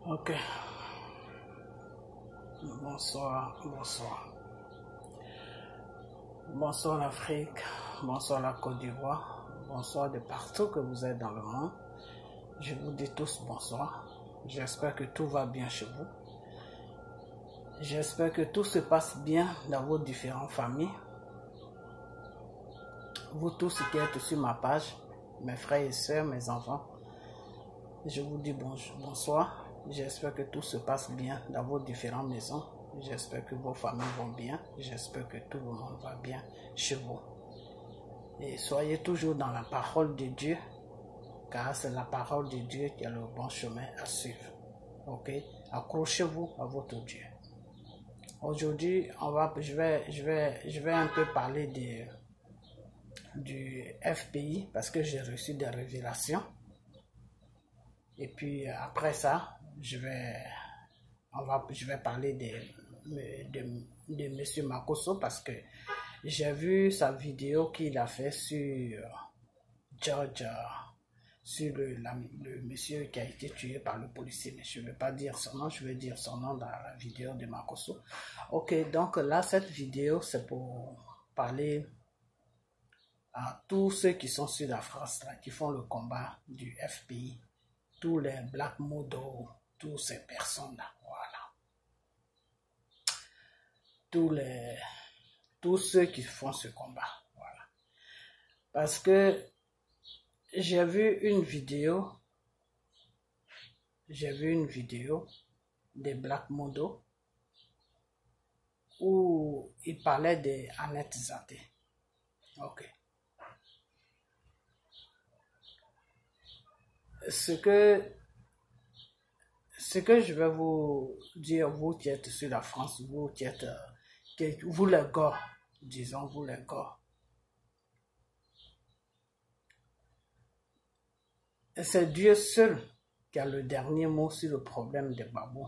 Ok. Bonsoir, bonsoir. Bonsoir l'Afrique, bonsoir la Côte d'Ivoire, bonsoir de partout que vous êtes dans le monde. Je vous dis tous bonsoir. J'espère que tout va bien chez vous. J'espère que tout se passe bien dans vos différentes familles. Vous tous qui êtes sur ma page, mes frères et sœurs, mes enfants, je vous dis bonsoir. J'espère que tout se passe bien dans vos différentes maisons. J'espère que vos familles vont bien. J'espère que tout le monde va bien chez vous. Et soyez toujours dans la parole de Dieu, car c'est la parole de Dieu qui a le bon chemin à suivre. Ok? Accrochez-vous à votre Dieu. Aujourd'hui, je vais un peu parler du FPI parce que j'ai reçu des révélations. Et puis après ça, je vais parler de M. Makosso parce que j'ai vu sa vidéo qu'il a fait sur George, sur le monsieur qui a été tué par le policier. Mais je ne vais pas dire son nom, je vais dire son nom dans la vidéo de Makosso. Ok, donc là, cette vidéo, c'est pour parler à tous ceux qui sont sur la France, là, qui font le combat du FPI. Tous les Black Modo, toutes ces personnes-là, voilà. Tous ceux qui font ce combat, voilà. Parce que j'ai vu une vidéo des Black Modo où il parlait d'Annette Zaté. Ok. Ce que je vais vous dire, vous qui êtes sur la France, vous qui êtes, vous les gars, disons vous les gars, c'est Dieu seul qui a le dernier mot sur le problème des Gbagbo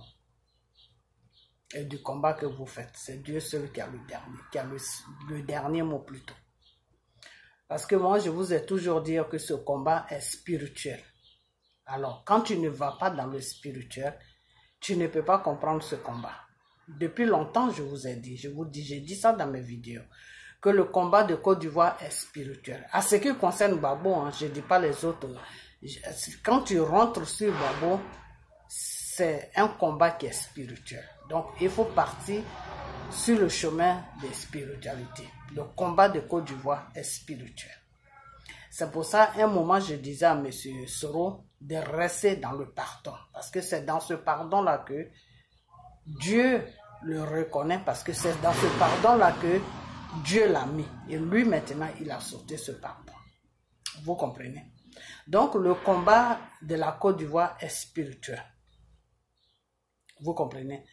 et du combat que vous faites. C'est Dieu seul qui a le dernier mot plutôt. Parce que moi, je vous ai toujours dit que ce combat est spirituel. Alors, quand tu ne vas pas dans le spirituel, tu ne peux pas comprendre ce combat. Depuis longtemps, je vous ai dit, j'ai dit ça dans mes vidéos, que le combat de Côte d'Ivoire est spirituel. À ce qui concerne Gbagbo, hein, je ne dis pas les autres. Quand tu rentres sur Gbagbo, c'est un combat qui est spirituel. Donc, il faut partir sur le chemin de spiritualité. Le combat de Côte d'Ivoire est spirituel. C'est pour ça, à un moment, je disais à M. Soro de rester dans le pardon. Parce que c'est dans ce pardon-là que Dieu le reconnaît. Parce que c'est dans ce pardon-là que Dieu l'a mis. Et lui, maintenant, il a sauté ce pardon. Vous comprenez? Donc, le combat de la Côte d'Ivoire est spirituel. Vous comprenez?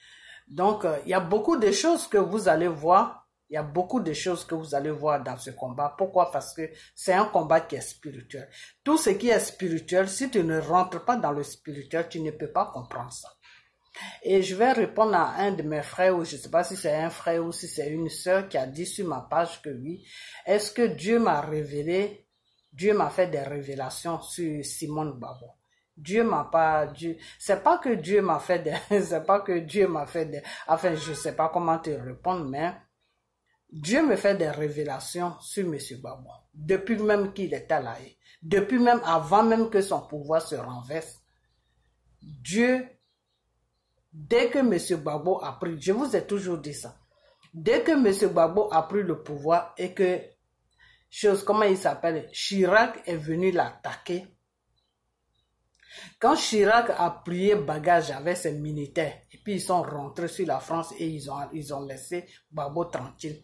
Donc, il y a beaucoup de choses que vous allez voir. Il y a beaucoup de choses que vous allez voir dans ce combat. Pourquoi? Parce que c'est un combat qui est spirituel. Tout ce qui est spirituel, si tu ne rentres pas dans le spirituel, tu ne peux pas comprendre ça. Et je vais répondre à un de mes frères, ou je ne sais pas si c'est un frère ou si c'est une sœur qui a dit sur ma page que oui. Est-ce que Dieu m'a révélé, Dieu m'a fait des révélations sur Simone Gbagbo? C'est pas que Dieu m'a fait enfin, je sais pas comment te répondre, mais Dieu me fait des révélations sur M. Gbagbo. Depuis même qu'il était là, depuis même avant même que son pouvoir se renverse. Dieu, dès que M. Gbagbo a pris, je vous ai toujours dit ça, dès que M. Gbagbo a pris le pouvoir et que, comment il s'appelle, Chirac est venu l'attaquer. Quand Chirac a plié bagage avec ses militaires, et puis ils sont rentrés sur la France et ils ont laissé Gbagbo tranquille.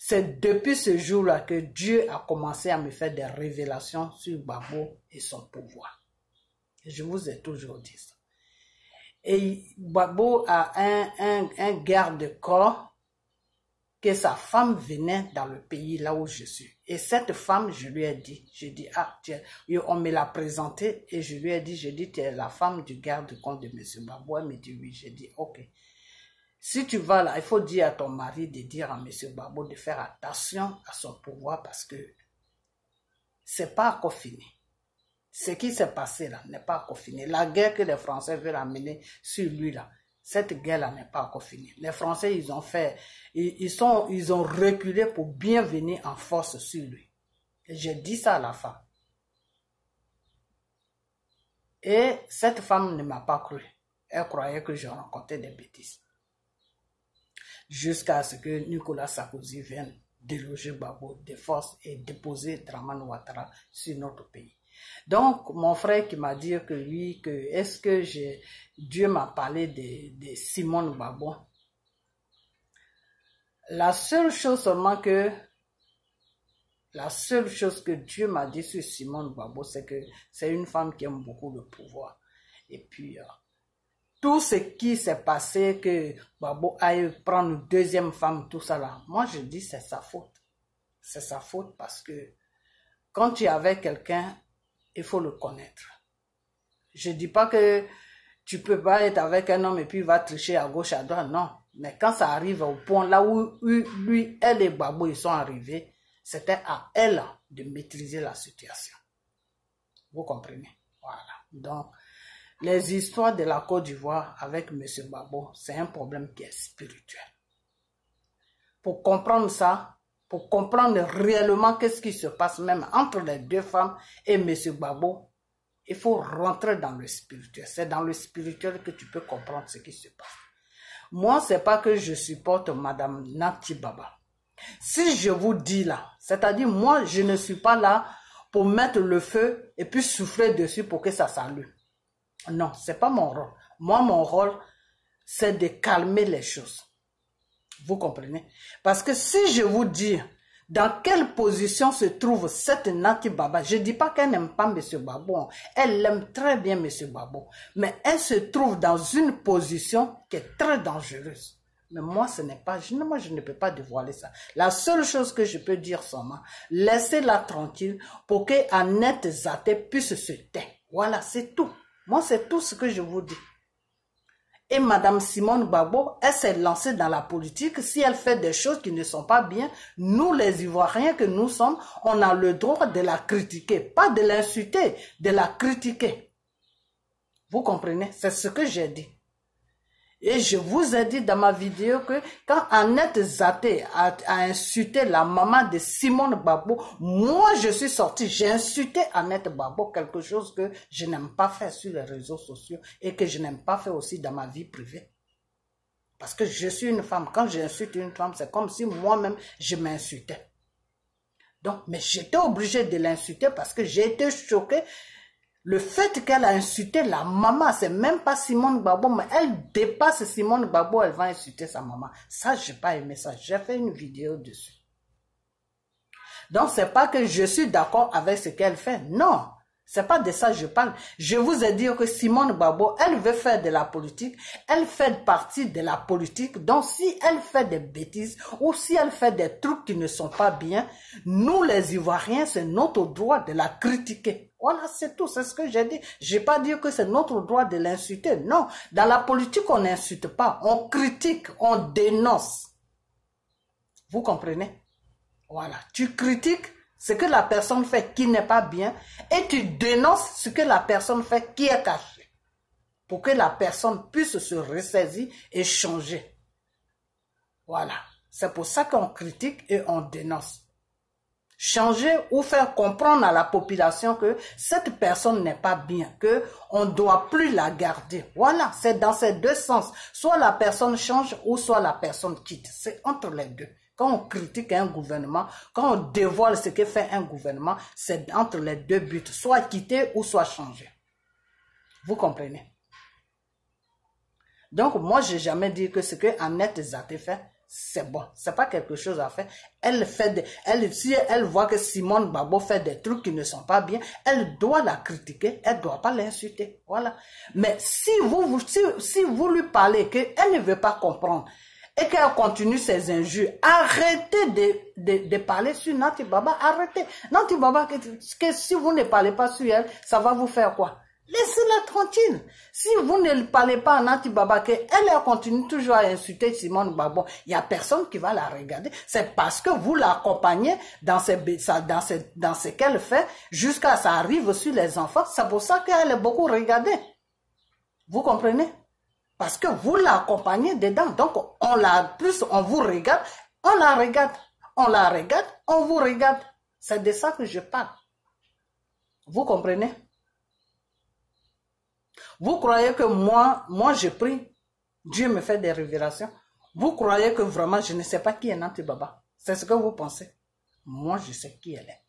C'est depuis ce jour-là que Dieu a commencé à me faire des révélations sur Gbagbo et son pouvoir. Et je vous ai toujours dit ça. Et Gbagbo a un garde-corps que sa femme venait dans le pays là où je suis. Et cette femme, je lui ai dit, ah, tiens, on me l'a présentée et je lui ai dit, tu es la femme du garde-corps de M. Gbagbo. Elle me dit oui, j'ai dit ok. Si tu vas là, il faut dire à ton mari de dire à M. Gbagbo de faire attention à son pouvoir parce que c'est pas encore fini. Ce qui s'est passé là n'est pas encore fini. La guerre que les Français veulent amener sur lui là, cette guerre-là n'est pas encore finie. Les Français, ils ont reculé pour bien venir en force sur lui. Et j'ai dit ça à la femme. Et cette femme ne m'a pas cru. Elle croyait que je racontais des bêtises. Jusqu'à ce que Nicolas Sarkozy vienne déloger Gbagbo de force et déposer Dramane Ouattara sur notre pays. Donc, mon frère qui m'a dit que oui, que est-ce que Dieu m'a parlé de Simone Gbagbo. La seule chose que Dieu m'a dit sur Simone Gbagbo, c'est que c'est une femme qui aime beaucoup le pouvoir. Et puis, tout ce qui s'est passé, que Gbagbo aille prendre une deuxième femme, tout ça là, moi je dis c'est sa faute. C'est sa faute parce que quand tu es avec quelqu'un, il faut le connaître. Je ne dis pas que tu ne peux pas être avec un homme et puis il va tricher à gauche, à droite, non. Mais quand ça arrive au point là où lui, elle et Gbagbo, ils sont arrivés, c'était à elle de maîtriser la situation. Vous comprenez? Voilà. Donc, les histoires de la Côte d'Ivoire avec M. Gbagbo, c'est un problème qui est spirituel. Pour comprendre ça, pour comprendre réellement qu'est-ce qui se passe même entre les deux femmes et M. Gbagbo, il faut rentrer dans le spirituel. C'est dans le spirituel que tu peux comprendre ce qui se passe. Moi, ce n'est pas que je supporte Mme Nati Baba. Si je vous dis là, c'est-à-dire moi, je ne suis pas là pour mettre le feu et puis souffler dessus pour que ça s'allume. Non, ce n'est pas mon rôle. Moi, mon rôle, c'est de calmer les choses. Vous comprenez? Parce que si je vous dis dans quelle position se trouve cette Nati Baba, je ne dis pas qu'elle n'aime pas M. Gbagbo. Elle aime très bien M. Gbagbo. Mais elle se trouve dans une position qui est très dangereuse. Mais moi, ce n'est pas, moi, je ne peux pas dévoiler ça. La seule chose que je peux dire seulement, laissez-la tranquille pour que Annette Zaté puisse se taire. Voilà, c'est tout. Moi, c'est tout ce que je vous dis. Et Mme Simone Gbagbo, elle s'est lancée dans la politique. Si elle fait des choses qui ne sont pas bien, nous les Ivoiriens que nous sommes, on a le droit de la critiquer. Pas de l'insulter, de la critiquer. Vous comprenez? C'est ce que j'ai dit. Et je vous ai dit dans ma vidéo que quand Annette Zaté a insulté la maman de Simone Gbagbo, moi je suis sortie, j'ai insulté Annette Gbagbo, quelque chose que je n'aime pas faire sur les réseaux sociaux et que je n'aime pas faire aussi dans ma vie privée. Parce que je suis une femme, quand j'insulte une femme, c'est comme si moi-même je m'insultais. Donc, mais j'étais obligée de l'insulter parce que j'ai été choquée. Le fait qu'elle a insulté la maman, c'est même pas Simone Gbagbo, mais elle dépasse Simone Gbagbo, elle va insulter sa maman. Ça, j'ai pas aimé ça. J'ai fait une vidéo dessus. Donc, c'est pas que je suis d'accord avec ce qu'elle fait. Non, c'est pas de ça que je parle. Je vous ai dit que Simone Gbagbo, elle veut faire de la politique. Elle fait partie de la politique. Donc, si elle fait des bêtises ou si elle fait des trucs qui ne sont pas bien, nous, les Ivoiriens, c'est notre droit de la critiquer. Voilà, c'est tout, c'est ce que j'ai dit. Je n'ai pas dit que c'est notre droit de l'insulter. Non, dans la politique, on n'insulte pas. On critique, on dénonce. Vous comprenez? Voilà, tu critiques ce que la personne fait qui n'est pas bien et tu dénonces ce que la personne fait qui est caché. Pour que la personne puisse se ressaisir et changer. Voilà, c'est pour ça qu'on critique et on dénonce. Changer ou faire comprendre à la population que cette personne n'est pas bien, qu'on ne doit plus la garder. Voilà, c'est dans ces deux sens. Soit la personne change ou soit la personne quitte. C'est entre les deux. Quand on critique un gouvernement, quand on dévoile ce que fait un gouvernement, c'est entre les deux buts. Soit quitter ou soit changer. Vous comprenez? Donc, moi, je n'ai jamais dit que ce que Annette Zaté fait, c'est bon, c'est pas quelque chose à faire. Si elle voit que Simone Gbagbo fait des trucs qui ne sont pas bien, elle doit la critiquer, elle doit pas l'insulter. Voilà. Mais si vous lui parlez qu'elle ne veut pas comprendre et qu'elle continue ses injures, arrêtez de parler sur Nati Baba, arrêtez. Nati Baba, que si vous ne parlez pas sur elle, ça va vous faire quoi? Laissez-la tranquille. Si vous ne parlez pas à Nati Baba, qu'elle continue toujours à insulter Simone Gbagbo, il n'y a personne qui va la regarder. C'est parce que vous l'accompagnez dans ce qu'elle fait jusqu'à ça arrive sur les enfants. C'est pour ça qu'elle est beaucoup regardée. Vous comprenez? Parce que vous l'accompagnez dedans. Donc, on vous regarde, on la regarde. On la regarde, on vous regarde. C'est de ça que je parle. Vous comprenez? Vous croyez que moi je prie, Dieu me fait des révélations. Vous croyez que vraiment je ne sais pas qui est Nati Baba. C'est ce que vous pensez. Moi je sais qui elle est.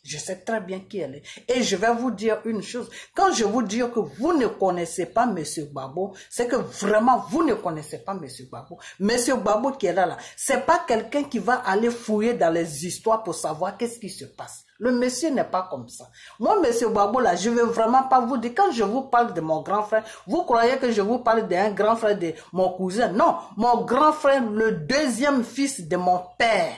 Je sais très bien qui elle est. Et je vais vous dire une chose. Quand je vous dis que vous ne connaissez pas M. Gbagbo, c'est que vraiment vous ne connaissez pas M. Gbagbo. M. Gbagbo qui est là, c'est pas quelqu'un qui va aller fouiller dans les histoires pour savoir qu'est-ce qui se passe. Le monsieur n'est pas comme ça. Moi, M. Gbagbo là, je ne veux vraiment pas vous dire, quand je vous parle de mon grand frère, vous croyez que je vous parle d'un grand frère de mon cousin? Non, mon grand frère, le deuxième fils de mon père.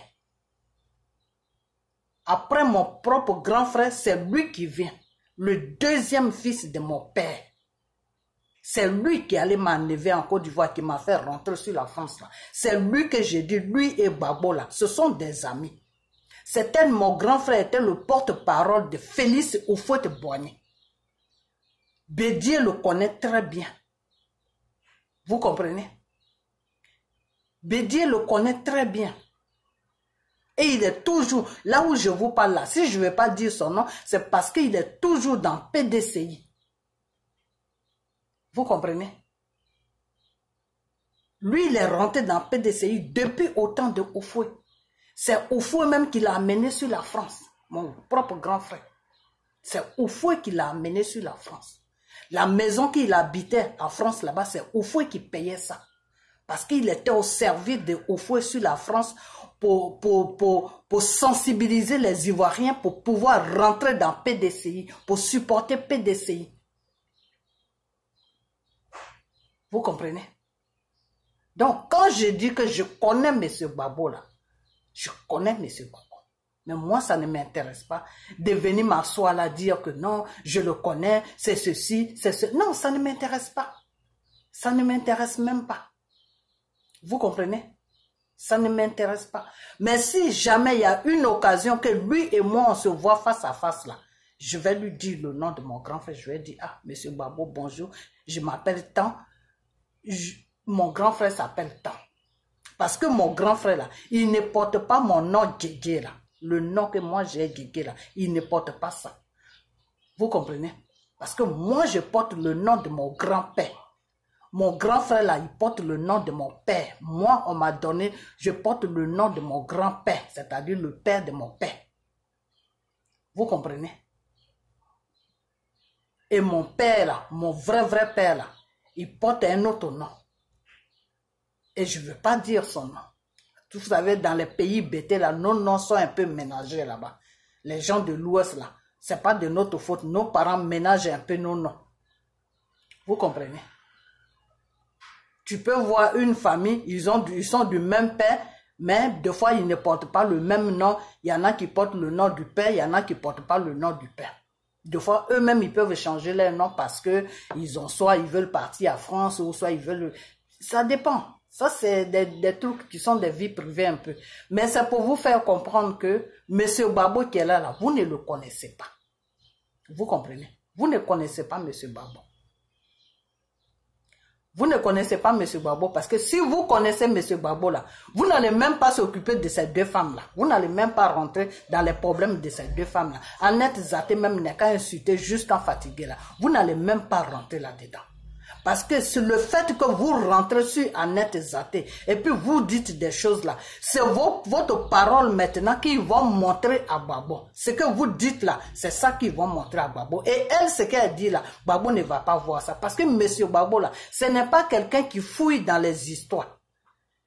Après mon propre grand frère, c'est lui qui vient. Le deuxième fils de mon père. C'est lui qui allait m'enlever en Côte d'Ivoire, qui m'a fait rentrer sur la France. C'est lui que j'ai dit, lui et Gbagbo là, ce sont des amis. C'était mon grand frère, était le porte-parole de Félix Houphouët-Boigny. Bédier le connaît très bien. Vous comprenez? Bédier le connaît très bien. Et il est toujours, là où je vous parle là, si je ne vais pas dire son nom, c'est parce qu'il est toujours dans PDCI. Vous comprenez? Lui, il est rentré dans PDCI depuis autant de Houphouët. C'est Houphouët même qui l'a amené sur la France, mon propre grand frère. C'est Houphouët qui l'a amené sur la France. La maison qu'il habitait en France là-bas, c'est Houphouët qui payait ça. Parce qu'il était au service de Houphouët sur la France pour sensibiliser les Ivoiriens pour pouvoir rentrer dans PDCI, pour supporter PDCI. Vous comprenez? Donc, quand je dis que je connais M. Gbagbo là, je connais M. Gbagbo. Mais moi, ça ne m'intéresse pas de venir m'asseoir là, dire que non, je le connais, c'est ceci, c'est ce. Non, ça ne m'intéresse pas. Ça ne m'intéresse même pas. Vous comprenez? Ça ne m'intéresse pas. Mais si jamais il y a une occasion que lui et moi, on se voit face à face là, je vais lui dire le nom de mon grand frère. Je vais dire, ah, M. Gbagbo, bonjour, je m'appelle tant. Mon grand frère s'appelle tant. Parce que mon grand frère là, il ne porte pas mon nom Djedje là. Le nom que moi j'ai Djedje là, il ne porte pas ça. Vous comprenez? Parce que moi je porte le nom de mon grand-père. Mon grand frère là, il porte le nom de mon père. Moi, on m'a donné, je porte le nom de mon grand-père, c'est-à-dire le père de mon père. Vous comprenez? Et mon père là, mon vrai père là, il porte un autre nom. Et je ne veux pas dire son nom. Vous savez, dans les pays bêtés là, nos noms sont un peu ménagés là-bas. Les gens de l'Ouest là, ce n'est pas de notre faute. Nos parents ménagent un peu nos noms. Vous comprenez? Tu peux voir une famille, ils sont du même père, mais des fois, ils ne portent pas le même nom. Il y en a qui portent le nom du père, il y en a qui ne portent pas le nom du père. Des fois, eux-mêmes, ils peuvent changer leur nom parce que soit ils veulent partir à France, ou soit ils veulent... Ça dépend. Ça, c'est des trucs qui sont des vies privées un peu. Mais c'est pour vous faire comprendre que M. Gbagbo qui est là, vous ne le connaissez pas. Vous comprenez? Vous ne connaissez pas M. Gbagbo. Vous ne connaissez pas M. Gbagbo parce que si vous connaissez M. Gbagbo là, vous n'allez même pas s'occuper de ces deux femmes là. Vous n'allez même pas rentrer dans les problèmes de ces deux femmes là. Annette Zaté même n'est qu'à insulter jusqu'à fatiguer là. Vous n'allez même pas rentrer là-dedans. Parce que c'est le fait que vous rentrez sur Annette Zaté et puis vous dites des choses là, c'est votre parole maintenant qu'ils vont montrer à Gbagbo. Ce que vous dites là, c'est ça qu'ils vont montrer à Gbagbo. Et elle, ce qu'elle dit là, Gbagbo ne va pas voir ça. Parce que M. Gbagbo là, ce n'est pas quelqu'un qui fouille dans les histoires.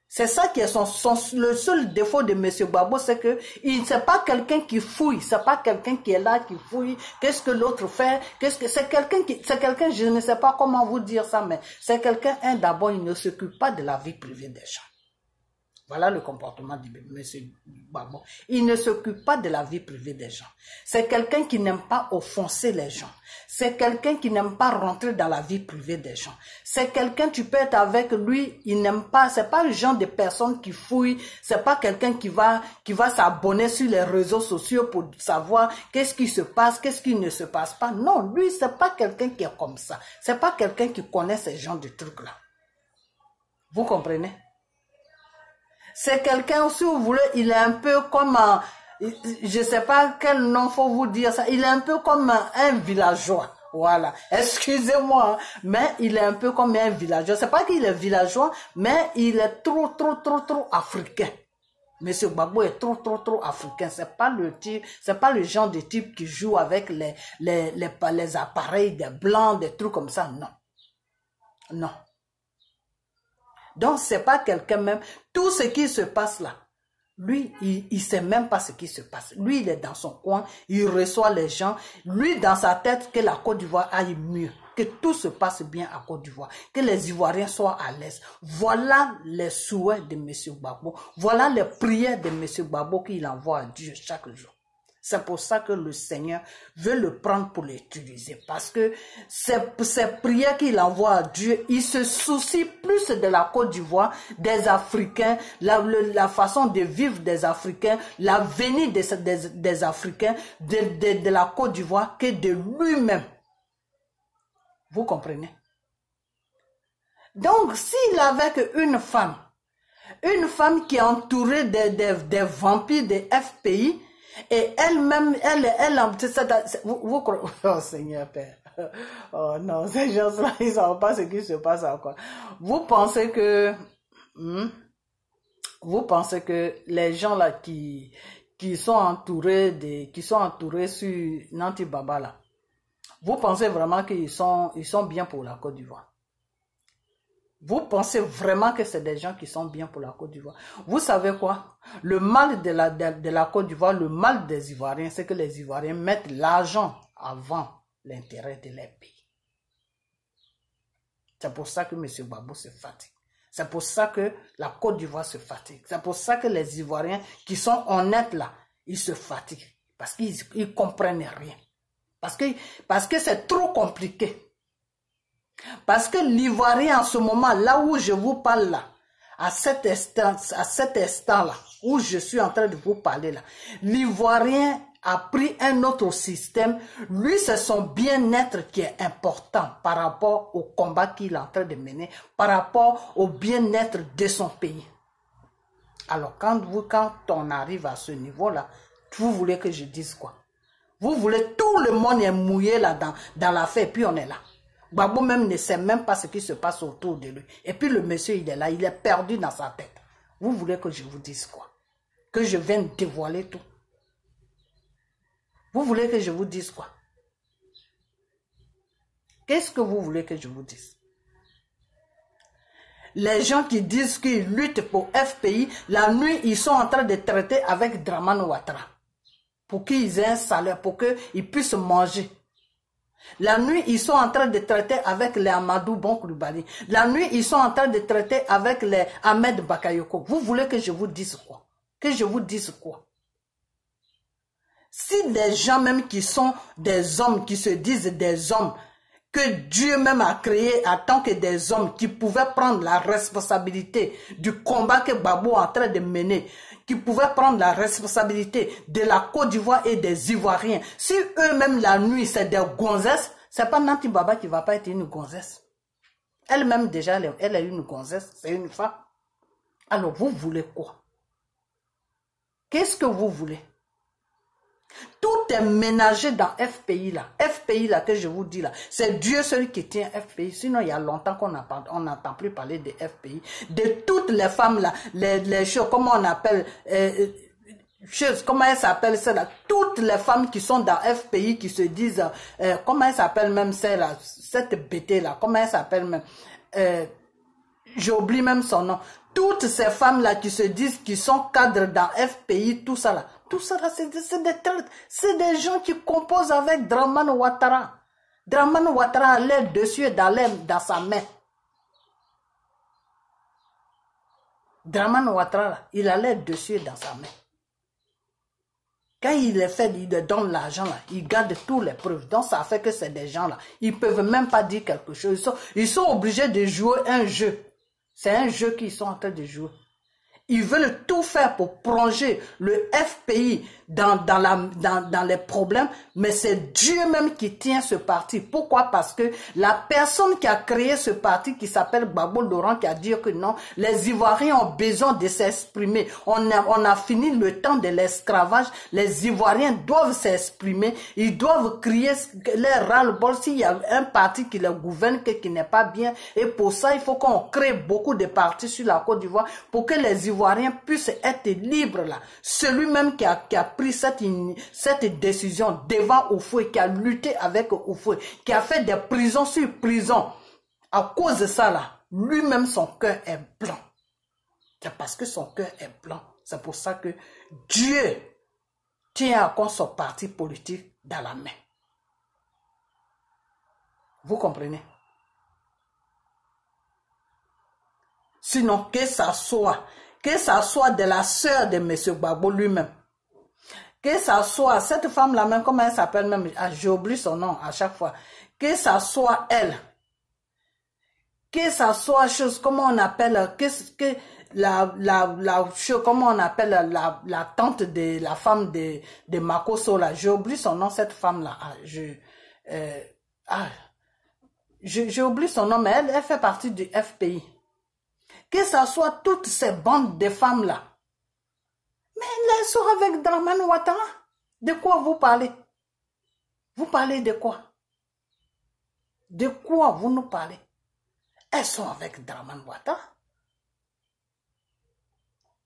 C'est ça qui est le seul défaut de M. Gbagbo, c'est que c'est pas quelqu'un qui fouille, c'est pas quelqu'un qui est là, qui fouille, qu'est-ce que l'autre fait, c'est quelqu'un, je ne sais pas comment vous dire ça, mais c'est quelqu'un, d'abord, il ne s'occupe pas de la vie privée des gens. Voilà le comportement de M. Gbagbo. Il ne s'occupe pas de la vie privée des gens. C'est quelqu'un qui n'aime pas offenser les gens. C'est quelqu'un qui n'aime pas rentrer dans la vie privée des gens. C'est quelqu'un, tu peux être avec lui, il n'aime pas, c'est pas le genre de personne qui fouille, c'est pas quelqu'un qui va s'abonner sur les réseaux sociaux pour savoir qu'est-ce qui se passe, qu'est-ce qui ne se passe pas. Non, lui, c'est pas quelqu'un qui est comme ça. C'est pas quelqu'un qui connaît ces genres de trucs-là. Vous comprenez? C'est quelqu'un, si vous voulez, il est un peu comme un, je sais pas quel nom faut vous dire ça, il est un peu comme un villageois. Voilà, excusez-moi, mais il est un peu comme un villageois. C'est pas qu'il est villageois, mais il est trop africain. Monsieur Gbagbo est trop africain. C'est pas le type, c'est pas le genre de type qui joue avec les appareils des blancs, des trucs comme ça. Non. Non. Donc, c'est pas quelqu'un même. Tout ce qui se passe là, lui, il sait même pas ce qui se passe. Lui, il est dans son coin, il reçoit les gens. Lui, dans sa tête, que la Côte d'Ivoire aille mieux, que tout se passe bien à Côte d'Ivoire, que les Ivoiriens soient à l'aise. Voilà les souhaits de M. Gbagbo. Voilà les prières de M. Gbagbo qu'il envoie à Dieu chaque jour. C'est pour ça que le Seigneur veut le prendre pour l'utiliser. Parce que ces prières qu'il envoie à Dieu, il se soucie plus de la Côte d'Ivoire, des Africains, la façon de vivre des Africains, l'avenir des Africains, de la Côte d'Ivoire, que de lui-même. Vous comprenez? Donc, s'il avait qu'une femme qui est entourée des vampires des FPI, et elle-même, vous croyez, oh Seigneur Père, oh non, ces gens-là, ils ne savent pas ce qui se passe encore. Vous pensez que les gens là qui sont entourés sur Nanti Baba là, vous pensez vraiment qu'ils sont bien pour la Côte d'Ivoire? Vous pensez vraiment que c'est des gens qui sont bien pour la Côte d'Ivoire? Vous savez quoi? Le mal de la Côte d'Ivoire, le mal des Ivoiriens, c'est que les Ivoiriens mettent l'argent avant l'intérêt de leur pays. C'est pour ça que M. Gbagbo se fatigue. C'est pour ça que la Côte d'Ivoire se fatigue. C'est pour ça que les Ivoiriens qui sont honnêtes là, ils se fatiguent. Parce qu'ils ne comprennent rien. Parce que c'est trop compliqué. Parce que l'Ivoirien en ce moment, là où je vous parle là, à cet instant là, où je suis en train de vous parler là, l'Ivoirien a pris un autre système. Lui, c'est son bien-être qui est important par rapport au combat qu'il est en train de mener, par rapport au bien-être de son pays. Alors, quand on arrive à ce niveau-là, vous voulez que je dise quoi? Vous voulez, tout le monde est mouillé là dans l'affaire, et puis on est là. Gbagbo même ne sait même pas ce qui se passe autour de lui. Et puis le monsieur, il est là, il est perdu dans sa tête. Vous voulez que je vous dise quoi? Que je vienne dévoiler tout? Vous voulez que je vous dise quoi? Qu'est-ce que vous voulez que je vous dise? Les gens qui disent qu'ils luttent pour FPI, la nuit, ils sont en train de traiter avec Dramane Ouattara. Pour qu'ils aient un salaire, pour qu'ils puissent manger. La nuit, ils sont en train de traiter avec les Amadou Bon-Koulibaly. La nuit, ils sont en train de traiter avec les Ahmed Bakayoko. Vous voulez que je vous dise quoi? Que je vous dise quoi? Si des gens même qui sont des hommes, qui se disent des hommes, que Dieu même a créé en tant que des hommes qui pouvaient prendre la responsabilité du combat que Gbagbo est en train de mener, qui pouvaient prendre la responsabilité de la Côte d'Ivoire et des Ivoiriens. Si eux-mêmes la nuit c'est des gonzesses, c'est pas Nanti Baba qui va pas être une gonzesse. Elle-même déjà, elle est une gonzesse, c'est une femme. Alors vous voulez quoi? Qu'est-ce que vous voulez? Tout est ménagé dans FPI là. FPI là que je vous dis là, c'est Dieu seul qui tient FPI. Sinon il y a longtemps qu'on n'entend plus parler de FPI. De toutes les femmes là, les choses, comment on appelle, comment elles s'appellent ça là? Toutes les femmes qui sont dans FPI qui se disent, comment elles s'appellent même celle-là, cette bêtée là, comment elle s'appelle même, j'oublie même son nom. Toutes ces femmes là qui se disent qu'ils sont cadres dans FPI, tout ça là, c'est des gens qui composent avec Dramane Ouattara. Dramane Ouattara a l'air dessus et dans sa main. Dramane Ouattara, là, il a l'air dessus dans sa main. Quand il est fait, il donne l'argent là, il garde toutes les preuves. Donc ça fait que c'est des gens là, ils ne peuvent même pas dire quelque chose. Ils sont obligés de jouer un jeu. C'est un jeu qu'ils sont en train de jouer. Ils veulent tout faire pour plonger le FPI dans les problèmes, mais c'est Dieu même qui tient ce parti. Pourquoi? Parce que la personne qui a créé ce parti, qui s'appelle Gbagbo Laurent, qui a dit que non, les Ivoiriens ont besoin de s'exprimer. On a fini le temps de l'esclavage. Les Ivoiriens doivent s'exprimer. Ils doivent crier leur ras-le-bol s'il y a un parti qui les gouverne, qui n'est pas bien. Et pour ça, il faut qu'on crée beaucoup de partis sur la Côte d'Ivoire pour que les Ivoiriens puissent être libres là. Celui-même qui a pris cette décision devant Oufoué, qui a lutté avec Oufoué, qui a fait des prisons sur prisons, à cause de ça là, lui-même son cœur est blanc. C'est parce que son cœur est blanc. C'est pour ça que Dieu tient encore son parti politique dans la main. Vous comprenez? Sinon, que ça soit de la sœur de M. Gbagbo lui-même, que ça soit cette femme-là même, comment elle s'appelle même, j'oublie son nom à chaque fois, que ça soit elle, que ça soit chose, comment on appelle, comment on appelle la tante de la femme de Makosso là, j'oublie son nom, cette femme-là, j'ai oublié son nom, mais elle fait partie du FPI. Que ça soit toutes ces bandes de femmes-là. Mais elles sont avec Dramane Ouattara. De quoi vous parlez? Vous parlez de quoi? De quoi vous nous parlez? Elles sont avec Dramane Ouattara.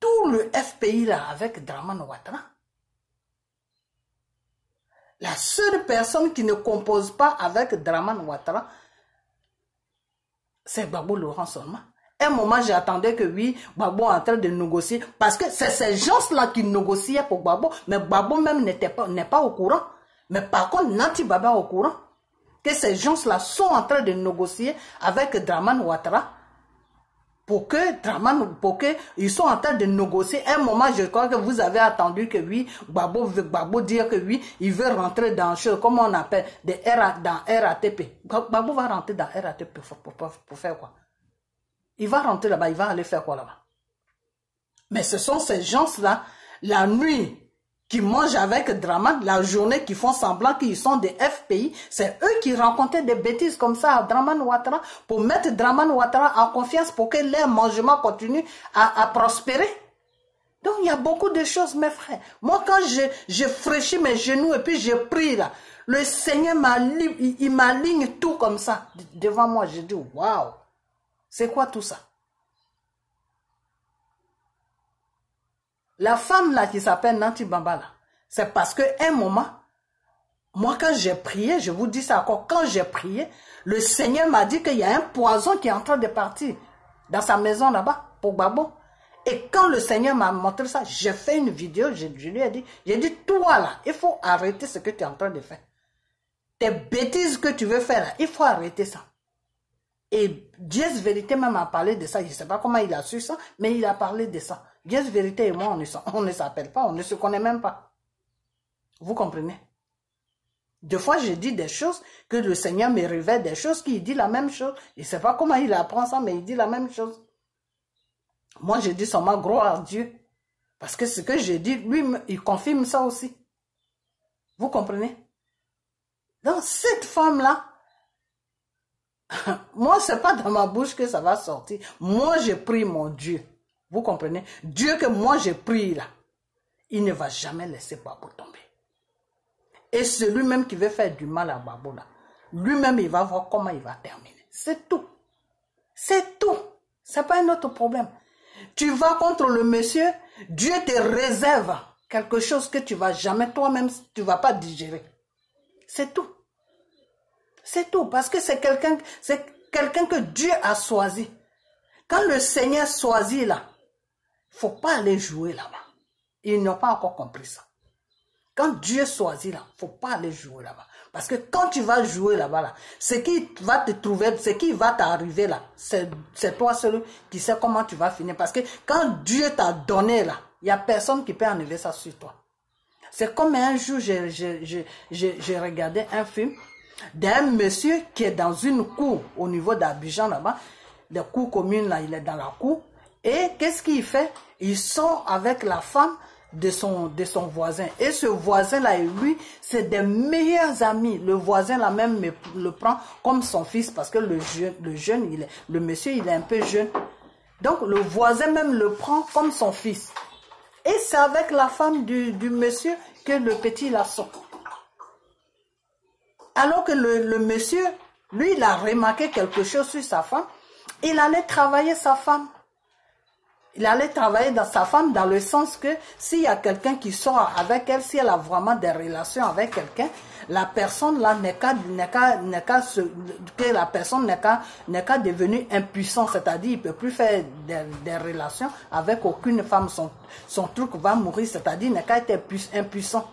Tout le FPI là avec Dramane Ouattara. La seule personne qui ne compose pas avec Dramane Ouattara, c'est Gbagbo Laurent seulement. À un moment, j'attendais que oui, Gbagbo est en train de négocier. Parce que c'est ces gens-là qui négociaient pour Gbagbo. Mais Gbagbo même n'est pas au courant. Mais par contre, Nati Baba est au courant. Que ces gens-là sont en train de négocier avec Dramane Ouattara. Pour que ils sont en train de négocier. À un moment, je crois que vous avez attendu que oui, Gbagbo dire que oui, il veut rentrer dans comment on appelle, dans RATP. Gbagbo va rentrer dans RATP pour faire quoi? Il va rentrer là-bas, il va aller faire quoi là-bas? Mais ce sont ces gens-là, la nuit, qui mangent avec Dramane, la journée qui font semblant qu'ils sont des FPI, c'est eux qui racontaient des bêtises comme ça à Dramane Ouattara pour mettre Dramane Ouattara en confiance pour que leur mangement continue à prospérer. Donc il y a beaucoup de choses, mes frères. Moi, quand j'ai fraîchi mes genoux et puis j'ai pris là, le Seigneur m'aligne tout comme ça devant moi. J'ai dit, waouh! C'est quoi tout ça? La femme là qui s'appelle Nati Baba là, c'est parce qu'à un moment, moi quand j'ai prié, je vous dis ça encore, quand j'ai prié, le Seigneur m'a dit qu'il y a un poison qui est en train de partir dans sa maison là-bas pour Gbagbo. Et quand le Seigneur m'a montré ça, j'ai fait une vidéo, je lui ai dit, toi là, il faut arrêter ce que tu es en train de faire. Tes bêtises que tu veux faire là, il faut arrêter ça. Et Dieu Vérité même a parlé de ça. Je ne sais pas comment il a su ça, mais il a parlé de ça. Dieu Vérité et moi, on ne s'appelle pas, on ne se connaît même pas. Vous comprenez? Des fois, je dis des choses que le Seigneur me révèle, des choses qu'il dit la même chose. Je ne sais pas comment il apprend ça, mais il dit la même chose. Moi, je dis seulement gloire à Dieu. Parce que ce que je dis, lui, il confirme ça aussi. Vous comprenez? Donc, cette femme-là, moi, ce n'est pas dans ma bouche que ça va sortir. Moi, je prie mon Dieu. Vous comprenez? Dieu que moi, je prie là, il ne va jamais laisser Gbagbo tomber. Et celui-même qui veut faire du mal à Gbagbo là, lui-même, il va voir comment il va terminer. C'est tout. C'est tout. Ce n'est pas un autre problème. Tu vas contre le monsieur, Dieu te réserve quelque chose que tu ne vas jamais, toi-même, tu ne vas pas digérer. C'est tout. C'est tout, parce que c'est quelqu'un que Dieu a choisi. Quand le Seigneur choisit là, il ne faut pas aller jouer là-bas. Ils n'ont pas encore compris ça. Quand Dieu choisit là, il ne faut pas aller jouer là-bas. Parce que quand tu vas jouer là-bas, là, ce qui va te trouver, ce qui va t'arriver là, c'est toi seul qui sais comment tu vas finir. Parce que quand Dieu t'a donné là, il n'y a personne qui peut enlever ça sur toi. C'est comme un jour, j'ai regardé un film d'un monsieur qui est dans une cour au niveau d'Abidjan là-bas. La cour commune là, il est dans la cour. Et qu'est-ce qu'il fait? Il sort avec la femme de son voisin. Et ce voisin-là et lui, c'est des meilleurs amis. Le voisin là même le prend comme son fils parce que le monsieur, il est un peu jeune. Donc le voisin même le prend comme son fils. Et c'est avec la femme du monsieur que le petit la sort. Alors que le monsieur, lui, il a remarqué quelque chose sur sa femme. Il allait travailler sa femme. Il allait travailler dans sa femme dans le sens que s'il y a quelqu'un qui sort avec elle, si elle a vraiment des relations avec quelqu'un, la personne là que la personne n'est qu'à devenir impuissant, c'est-à-dire il ne peut plus faire des relations avec aucune femme, son truc va mourir, c'est-à-dire il n'est qu'à être impuissant.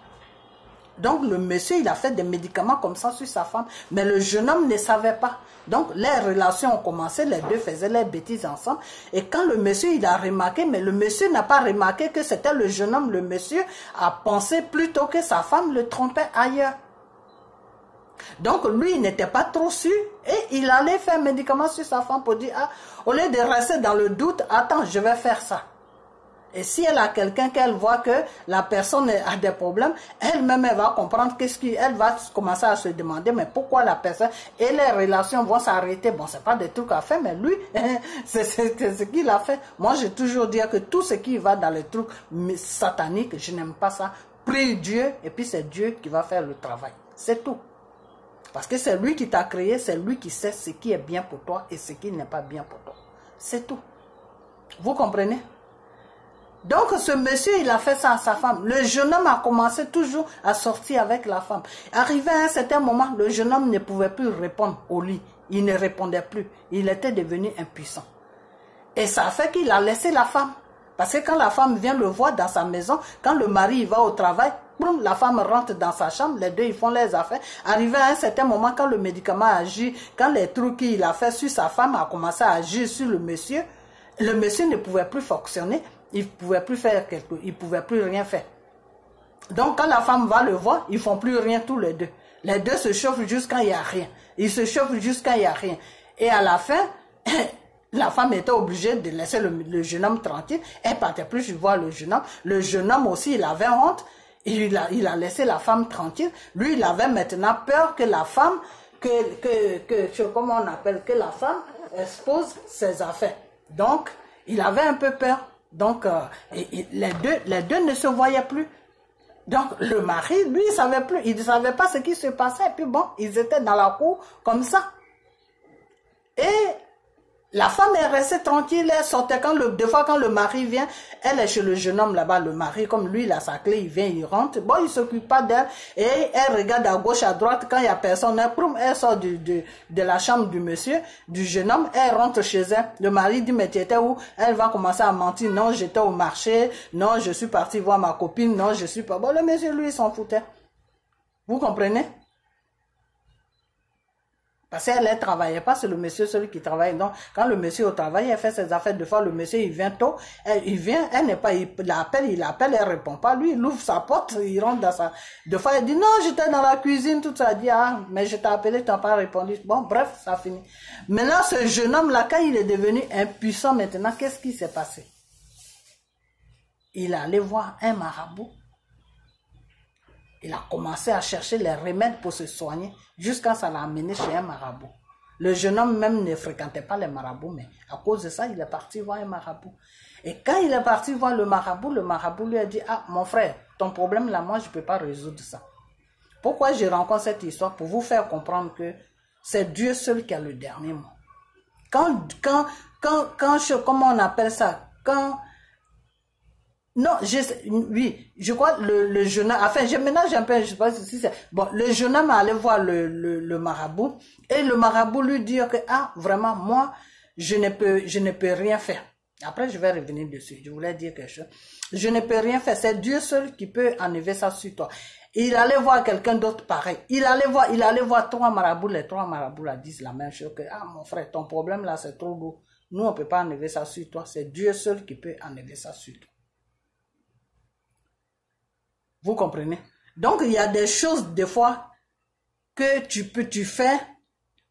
Donc le monsieur, il a fait des médicaments comme ça sur sa femme, mais le jeune homme ne savait pas. Donc les relations ont commencé, les deux faisaient les bêtises ensemble. Et quand le monsieur, il a remarqué, mais le monsieur n'a pas remarqué que c'était le jeune homme, le monsieur a pensé plutôt que sa femme le trompait ailleurs. Donc lui, il n'était pas trop sûr et il allait faire médicaments sur sa femme pour dire, ah, au lieu de rester dans le doute, attends, je vais faire ça. Et si elle a quelqu'un qu'elle voit que la personne a des problèmes, elle-même, elle va comprendre elle va commencer à se demander, mais pourquoi la personne, et les relations vont s'arrêter. Bon, c'est pas des trucs à faire, mais lui, c'est ce qu'il a fait. Moi, j'ai toujours dit que tout ce qui va dans les trucs sataniques, je n'aime pas ça. Prie Dieu, et puis c'est Dieu qui va faire le travail. C'est tout. Parce que c'est lui qui t'a créé, c'est lui qui sait ce qui est bien pour toi et ce qui n'est pas bien pour toi. C'est tout. Vous comprenez? Donc ce monsieur, il a fait ça à sa femme. Le jeune homme a commencé toujours à sortir avec la femme. Arrivé à un certain moment, le jeune homme ne pouvait plus répondre au lit. Il ne répondait plus. Il était devenu impuissant. Et ça a fait qu'il a laissé la femme. Parce que quand la femme vient le voir dans sa maison, quand le mari va au travail, boum, la femme rentre dans sa chambre, les deux ils font les affaires. Arrivé à un certain moment, quand le médicament agit, quand les trucs qu'il a fait sur sa femme a commencé à agir sur le monsieur ne pouvait plus fonctionner. Il ne pouvait plus faire quelque chose, il ne pouvait plus rien faire. Donc quand la femme va le voir, ils ne font plus rien tous les deux. Les deux se chauffent jusqu'à il n'y a rien. Ils se chauffent jusqu'à il n'y a rien. Et à la fin, la femme était obligée de laisser le jeune homme tranquille. Elle ne partait plus voir le jeune homme. Le jeune homme aussi, il avait honte. Il a laissé la femme tranquille. Lui, il avait maintenant peur que la femme, comment on appelle, que la femme expose ses affaires. Donc, il avait un peu peur. Donc, les deux ne se voyaient plus. Donc, le mari, lui, il ne savait pas ce qui se passait. Et puis bon, ils étaient dans la cour comme ça. Et la femme est restée tranquille, elle sortait des fois quand le mari vient, elle est chez le jeune homme là-bas, le mari, comme lui, il a sa clé, il vient, il rentre, bon, il ne s'occupe pas d'elle, et elle regarde à gauche, à droite, quand il n'y a personne, elle sort de la chambre du monsieur, du jeune homme, elle rentre chez elle, le mari dit, mais tu étais où? Elle va commencer à mentir, non, j'étais au marché, non, je suis partie voir ma copine, non, je suis pas, bon, le monsieur, lui, il s'en foutait. Vous comprenez? Parce qu'elle ne travaillait pas, c'est le monsieur celui qui travaille. Donc, quand le monsieur au travail, elle fait ses affaires, des fois, le monsieur, il vient tôt, elle n'est pas, il appelle, elle répond pas. Lui, il ouvre sa porte, il rentre dans sa... Des fois, il dit, non, j'étais dans la cuisine, tout ça. Il dit, ah, mais je t'ai appelé, tu n'as pas répondu. Bon, bref, ça finit. Maintenant, ce jeune homme-là, quand il est devenu impuissant maintenant, qu'est-ce qui s'est passé? Il est allé voir un marabout. Il a commencé à chercher les remèdes pour se soigner jusqu'à ça l'a amené chez un marabout. Le jeune homme même ne fréquentait pas les marabouts, mais à cause de ça, il est parti voir un marabout. Et quand il est parti voir le marabout lui a dit, ah, mon frère, ton problème là, moi, je ne peux pas résoudre ça. Pourquoi je rencontre cette histoire? Pour vous faire comprendre que c'est Dieu seul qui a le dernier mot. Comment on appelle ça? Non, je crois le jeune homme, enfin, je ménage un peu, je sais pas si c'est, bon, le jeune homme allait voir le marabout, et le marabout lui dit que, ah, vraiment, moi, je ne peux rien faire. Après, je vais revenir dessus, je voulais dire quelque chose. Je ne peux rien faire, c'est Dieu seul qui peut enlever ça sur toi. Il allait voir quelqu'un d'autre pareil. Il allait voir 3 marabouts. Les 3 marabouts là disent la même chose que, ah mon frère, ton problème là c'est trop lourd. Nous on peut pas enlever ça sur toi. C'est Dieu seul qui peut enlever ça sur toi. Vous comprenez? Donc il y a des choses des fois que tu fais,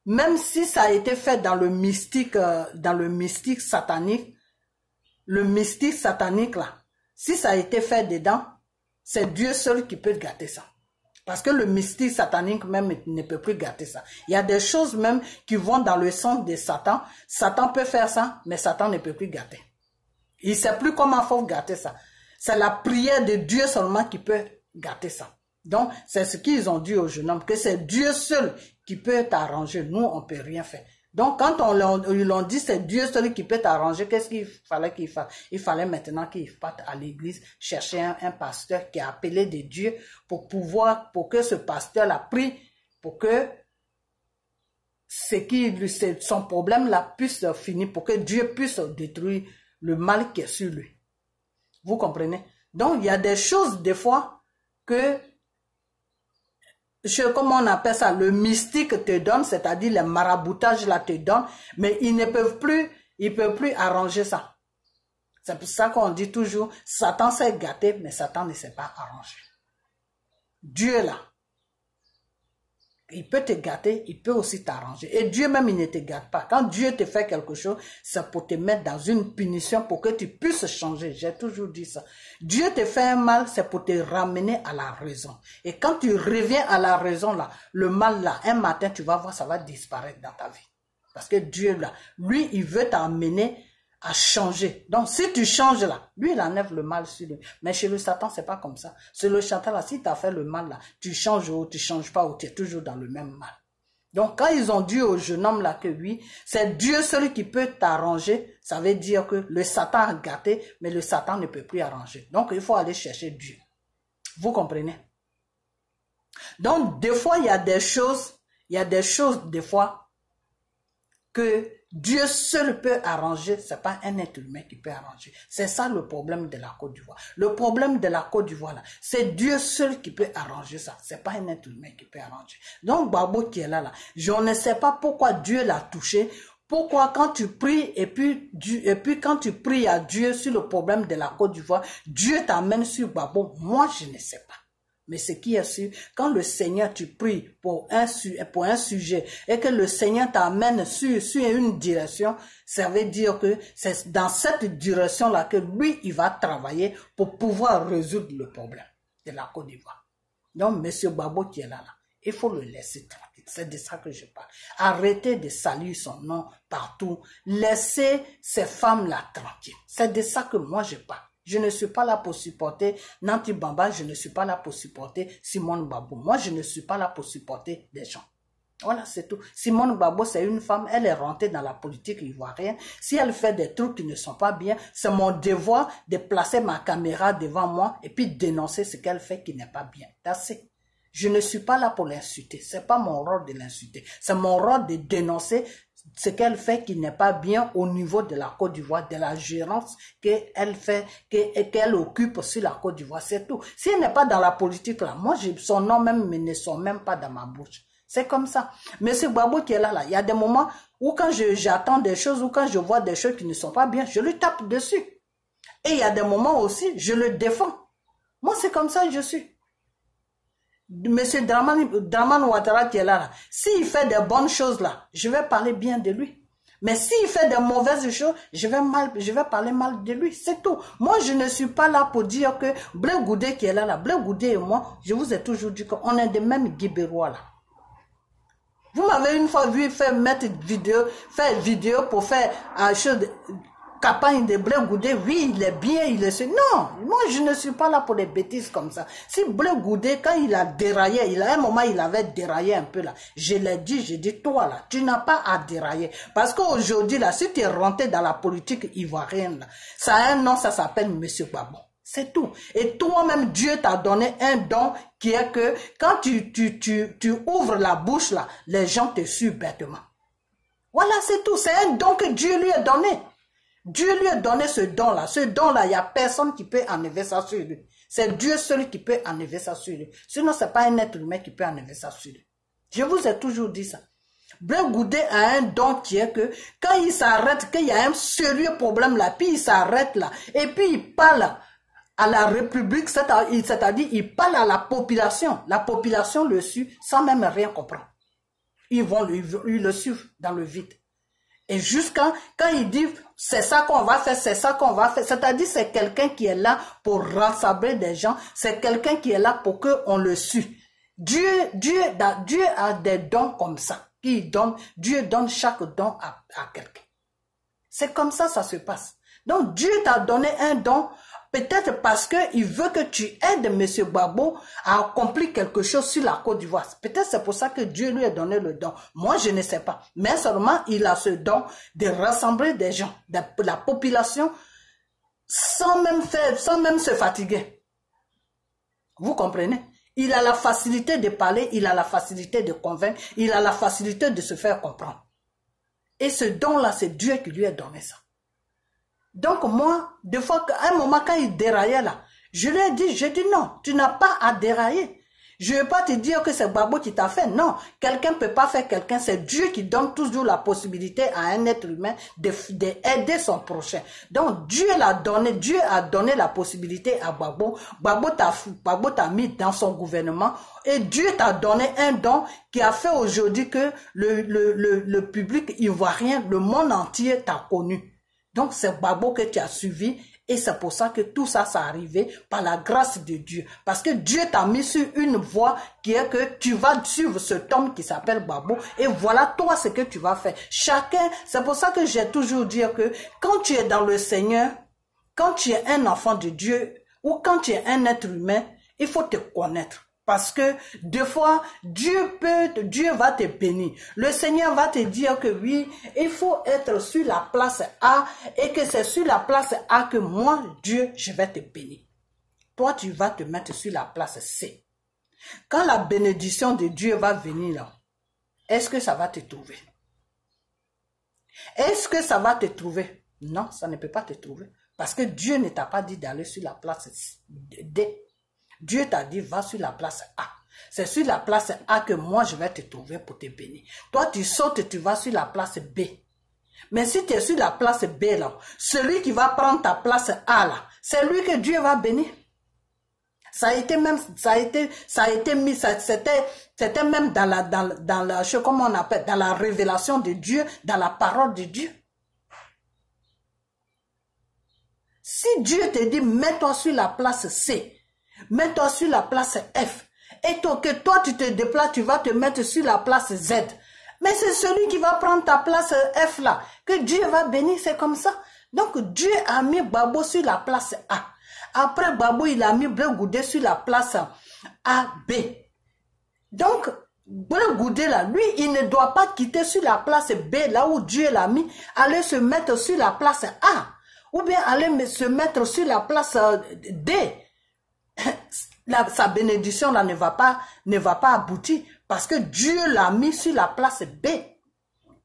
même si ça a été fait dans le mystique satanique, le mystique satanique là, si ça a été fait dedans, c'est Dieu seul qui peut gâter ça. Parce que le mystique satanique même ne peut plus gâter ça. Il y a des choses même qui vont dans le sens de Satan. Satan peut faire ça, mais Satan ne peut plus gâter. Il ne sait plus comment faut gâter ça. C'est la prière de Dieu seulement qui peut gâter ça. Donc, c'est ce qu'ils ont dit au jeune homme, que c'est Dieu seul qui peut t'arranger. Nous, on ne peut rien faire. Donc, quand ils l'ont dit, c'est Dieu seul qui peut t'arranger, qu'est-ce qu'il fallait qu'il fasse? Il fallait maintenant qu'il parte à l'église chercher un pasteur qui est appelé de Dieu pour que ce pasteur-là prie, pour que son problème-là puisse finir, pour que Dieu puisse détruire le mal qui est sur lui. Vous comprenez? Donc, il y a des choses, des fois, que comment on appelle ça, le mystique te donne, c'est-à-dire les maraboutages là te donnent, mais ils ne peuvent plus arranger ça. C'est pour ça qu'on dit toujours, Satan s'est gâté, mais Satan ne s'est pas arrangé. Dieu là, il peut te gâter, il peut aussi t'arranger. Et Dieu même, il ne te gâte pas. Quand Dieu te fait quelque chose, c'est pour te mettre dans une punition pour que tu puisses changer. J'ai toujours dit ça. Dieu te fait un mal, c'est pour te ramener à la raison. Et quand tu reviens à la raison là, le mal là, un matin, tu vas voir, ça va disparaître dans ta vie. Parce que Dieu là, lui, il veut t'amener à changer. Donc, si tu changes là, lui, il enlève le mal sur lui. Mais chez le Satan, c'est pas comme ça. C'est le Satan là, si tu as fait le mal là, tu changes ou tu changes pas ou tu es toujours dans le même mal. Donc, quand ils ont dit au jeune homme là que oui, c'est Dieu seul qui peut t'arranger, ça veut dire que le Satan a gâté, mais le Satan ne peut plus arranger. Donc, il faut aller chercher Dieu. Vous comprenez? Donc, des fois, il y a des choses, des fois, que Dieu seul peut arranger, c'est pas un être humain qui peut arranger. C'est ça le problème de la Côte d'Ivoire. Le problème de la Côte d'Ivoire là, c'est Dieu seul qui peut arranger ça. C'est pas un être humain qui peut arranger. Donc Babo qui est là, je ne sais pas pourquoi Dieu l'a touché. Pourquoi quand tu pries et puis quand tu pries à Dieu sur le problème de la Côte d'Ivoire, Dieu t'amène sur Babo. Moi je ne sais pas. Mais ce qui est sûr, quand le Seigneur, tu pries pour un sujet et que le Seigneur t'amène sur une direction, ça veut dire que c'est dans cette direction-là que lui, il va travailler pour pouvoir résoudre le problème de la Côte d'Ivoire. Donc, M. Babo qui est là, il faut le laisser tranquille. C'est de ça que je parle. Arrêtez de salir son nom partout. Laissez ces femmes-là tranquilles. C'est de ça que moi je parle. Je ne suis pas là pour supporter Nanti Bamba, je ne suis pas là pour supporter Simone Babo. Moi, je ne suis pas là pour supporter des gens. Voilà, c'est tout. Simone Babo, c'est une femme, elle est rentrée dans la politique ivoirienne. Si elle fait des trucs qui ne sont pas bien, c'est mon devoir de placer ma caméra devant moi et puis dénoncer ce qu'elle fait qui n'est pas bien. Assez. Je ne suis pas là pour l'insulter. C'est pas mon rôle de l'insulter. C'est mon rôle de dénoncer ce qu'elle fait qui n'est pas bien au niveau de la Côte d'Ivoire, de la gérance qu'elle fait, qu'elle occupe sur la Côte d'Ivoire, c'est tout. Si elle n'est pas dans la politique là, moi son nom même ne sort même pas dans ma bouche. C'est comme ça. Monsieur Babo qui est là, il y a des moments où quand j'attends des choses ou quand je vois des choses qui ne sont pas bien, je lui tape dessus. Et il y a des moments aussi, je le défends. Moi c'est comme ça que je suis. Monsieur Dramane Ouattara qui est là, s'il fait des bonnes choses là, je vais parler bien de lui. Mais s'il fait des mauvaises choses, je vais parler mal de lui. C'est tout. Moi, je ne suis pas là pour dire que Blé Goudé qui est là, Blé Goudé et moi, je vous ai toujours dit qu'on est des mêmes Guibérois là. Vous m'avez une fois vu faire vidéo pour faire un chose campagne de Blé Goudé, oui, il est bien, il est... Non, moi, je ne suis pas là pour des bêtises comme ça. Si Blé Goudé, quand il a déraillé, à un moment, il avait déraillé un peu là. Je l'ai dit, j'ai dit, toi là, tu n'as pas à dérailler. Parce qu'aujourd'hui là, si tu es rentré dans la politique ivoirienne là, ça a un nom, ça s'appelle Monsieur Babo. C'est tout. Et toi-même, Dieu t'a donné un don qui est que quand tu ouvres la bouche là, les gens te suivent bêtement. Voilà, c'est tout. C'est un don que Dieu lui a donné. Dieu lui a donné ce don-là. Ce don-là, il n'y a personne qui peut enlever ça sur lui. C'est Dieu seul qui peut enlever ça sur lui. Sinon, ce n'est pas un être humain qui peut enlever ça sur lui. Je vous ai toujours dit ça. Blé Goudé a un don qui est que quand il s'arrête, qu'il y a un sérieux problème là, puis il s'arrête là, et puis il parle à la République, c'est-à-dire il parle à la population le suit sans même rien comprendre. Ils le suivent dans le vide. Et jusqu'à quand il dit c'est ça qu'on va faire, c'est ça qu'on va faire, c'est-à-dire c'est quelqu'un qui est là pour rassembler des gens, c'est quelqu'un qui est là pour qu'on le suive. Dieu a des dons comme ça. Dieu donne chaque don à quelqu'un. C'est comme ça se passe. Donc Dieu t'a donné un don, peut-être parce qu'il veut que tu aides M. Gbagbo à accomplir quelque chose sur la Côte d'Ivoire. Peut-être c'est pour ça que Dieu lui a donné le don. Moi, je ne sais pas. Mais seulement, il a ce don de rassembler des gens, de la population, sans même se fatiguer. Vous comprenez? Il a la facilité de parler, il a la facilité de convaincre, il a la facilité de se faire comprendre. Et ce don-là, c'est Dieu qui lui a donné ça. Donc moi, des fois, à un moment, quand il déraillait là, je lui ai dit, non, tu n'as pas à dérailler. Je ne vais pas te dire que c'est Gbagbo qui t'a fait. Non, quelqu'un ne peut pas faire quelqu'un. C'est Dieu qui donne toujours la possibilité à un être humain d'aider son prochain. Donc Dieu a donné la possibilité à Gbagbo. Gbagbo t'a mis dans son gouvernement. Et Dieu t'a donné un don qui a fait aujourd'hui que le public ivoirien, le monde entier t'a connu. Donc c'est Gbagbo que tu as suivi. Et c'est pour ça que tout ça s'est arrivé par la grâce de Dieu. Parce que Dieu t'a mis sur une voie qui est que tu vas suivre cet homme qui s'appelle Gbagbo. Et voilà toi ce que tu vas faire. Chacun, c'est pour ça que j'ai toujours dit que quand tu es dans le Seigneur, quand tu es un enfant de Dieu ou quand tu es un être humain, il faut te connaître. Parce que des fois, Dieu va te bénir. Le Seigneur va te dire que oui, il faut être sur la place A et que c'est sur la place A que moi, Dieu, je vais te bénir. Toi, tu vas te mettre sur la place C. Quand la bénédiction de Dieu va venir là, est-ce que ça va te trouver? Est-ce que ça va te trouver? Non, ça ne peut pas te trouver. Parce que Dieu ne t'a pas dit d'aller sur la place D. Dieu t'a dit, va sur la place A. C'est sur la place A que moi, je vais te trouver pour te bénir. Toi, tu sautes et tu vas sur la place B. Mais si tu es sur la place B, là, celui qui va prendre ta place A, là, c'est lui que Dieu va bénir. C'était même comment on appelle, dans la révélation de Dieu, dans la parole de Dieu. Si Dieu te dit, mets-toi sur la place C, mets-toi sur la place F. Et que toi, tu te déplaces, tu vas te mettre sur la place Z. Mais c'est celui qui va prendre ta place F là, que Dieu va bénir, c'est comme ça. Donc, Dieu a mis Gbagbo sur la place A. Après Gbagbo, il a mis Blé Goudé sur la place AB. Donc, Blé Goudé là, lui, il ne doit pas quitter sur la place B, là où Dieu l'a mis, aller se mettre sur la place A. Ou bien aller se mettre sur la place D. Sa bénédiction là ne va pas aboutir parce que Dieu l'a mis sur la place B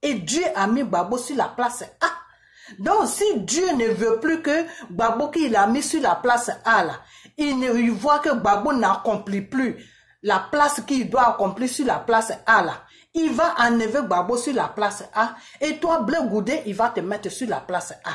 et Dieu a mis Gbagbo sur la place A. Donc si Dieu ne veut plus que Gbagbo qu'il a mis sur la place A là, il voit que Gbagbo n'accomplit plus la place qu'il doit accomplir sur la place A là, il va enlever Gbagbo sur la place A et toi Blé Goudé il va te mettre sur la place A.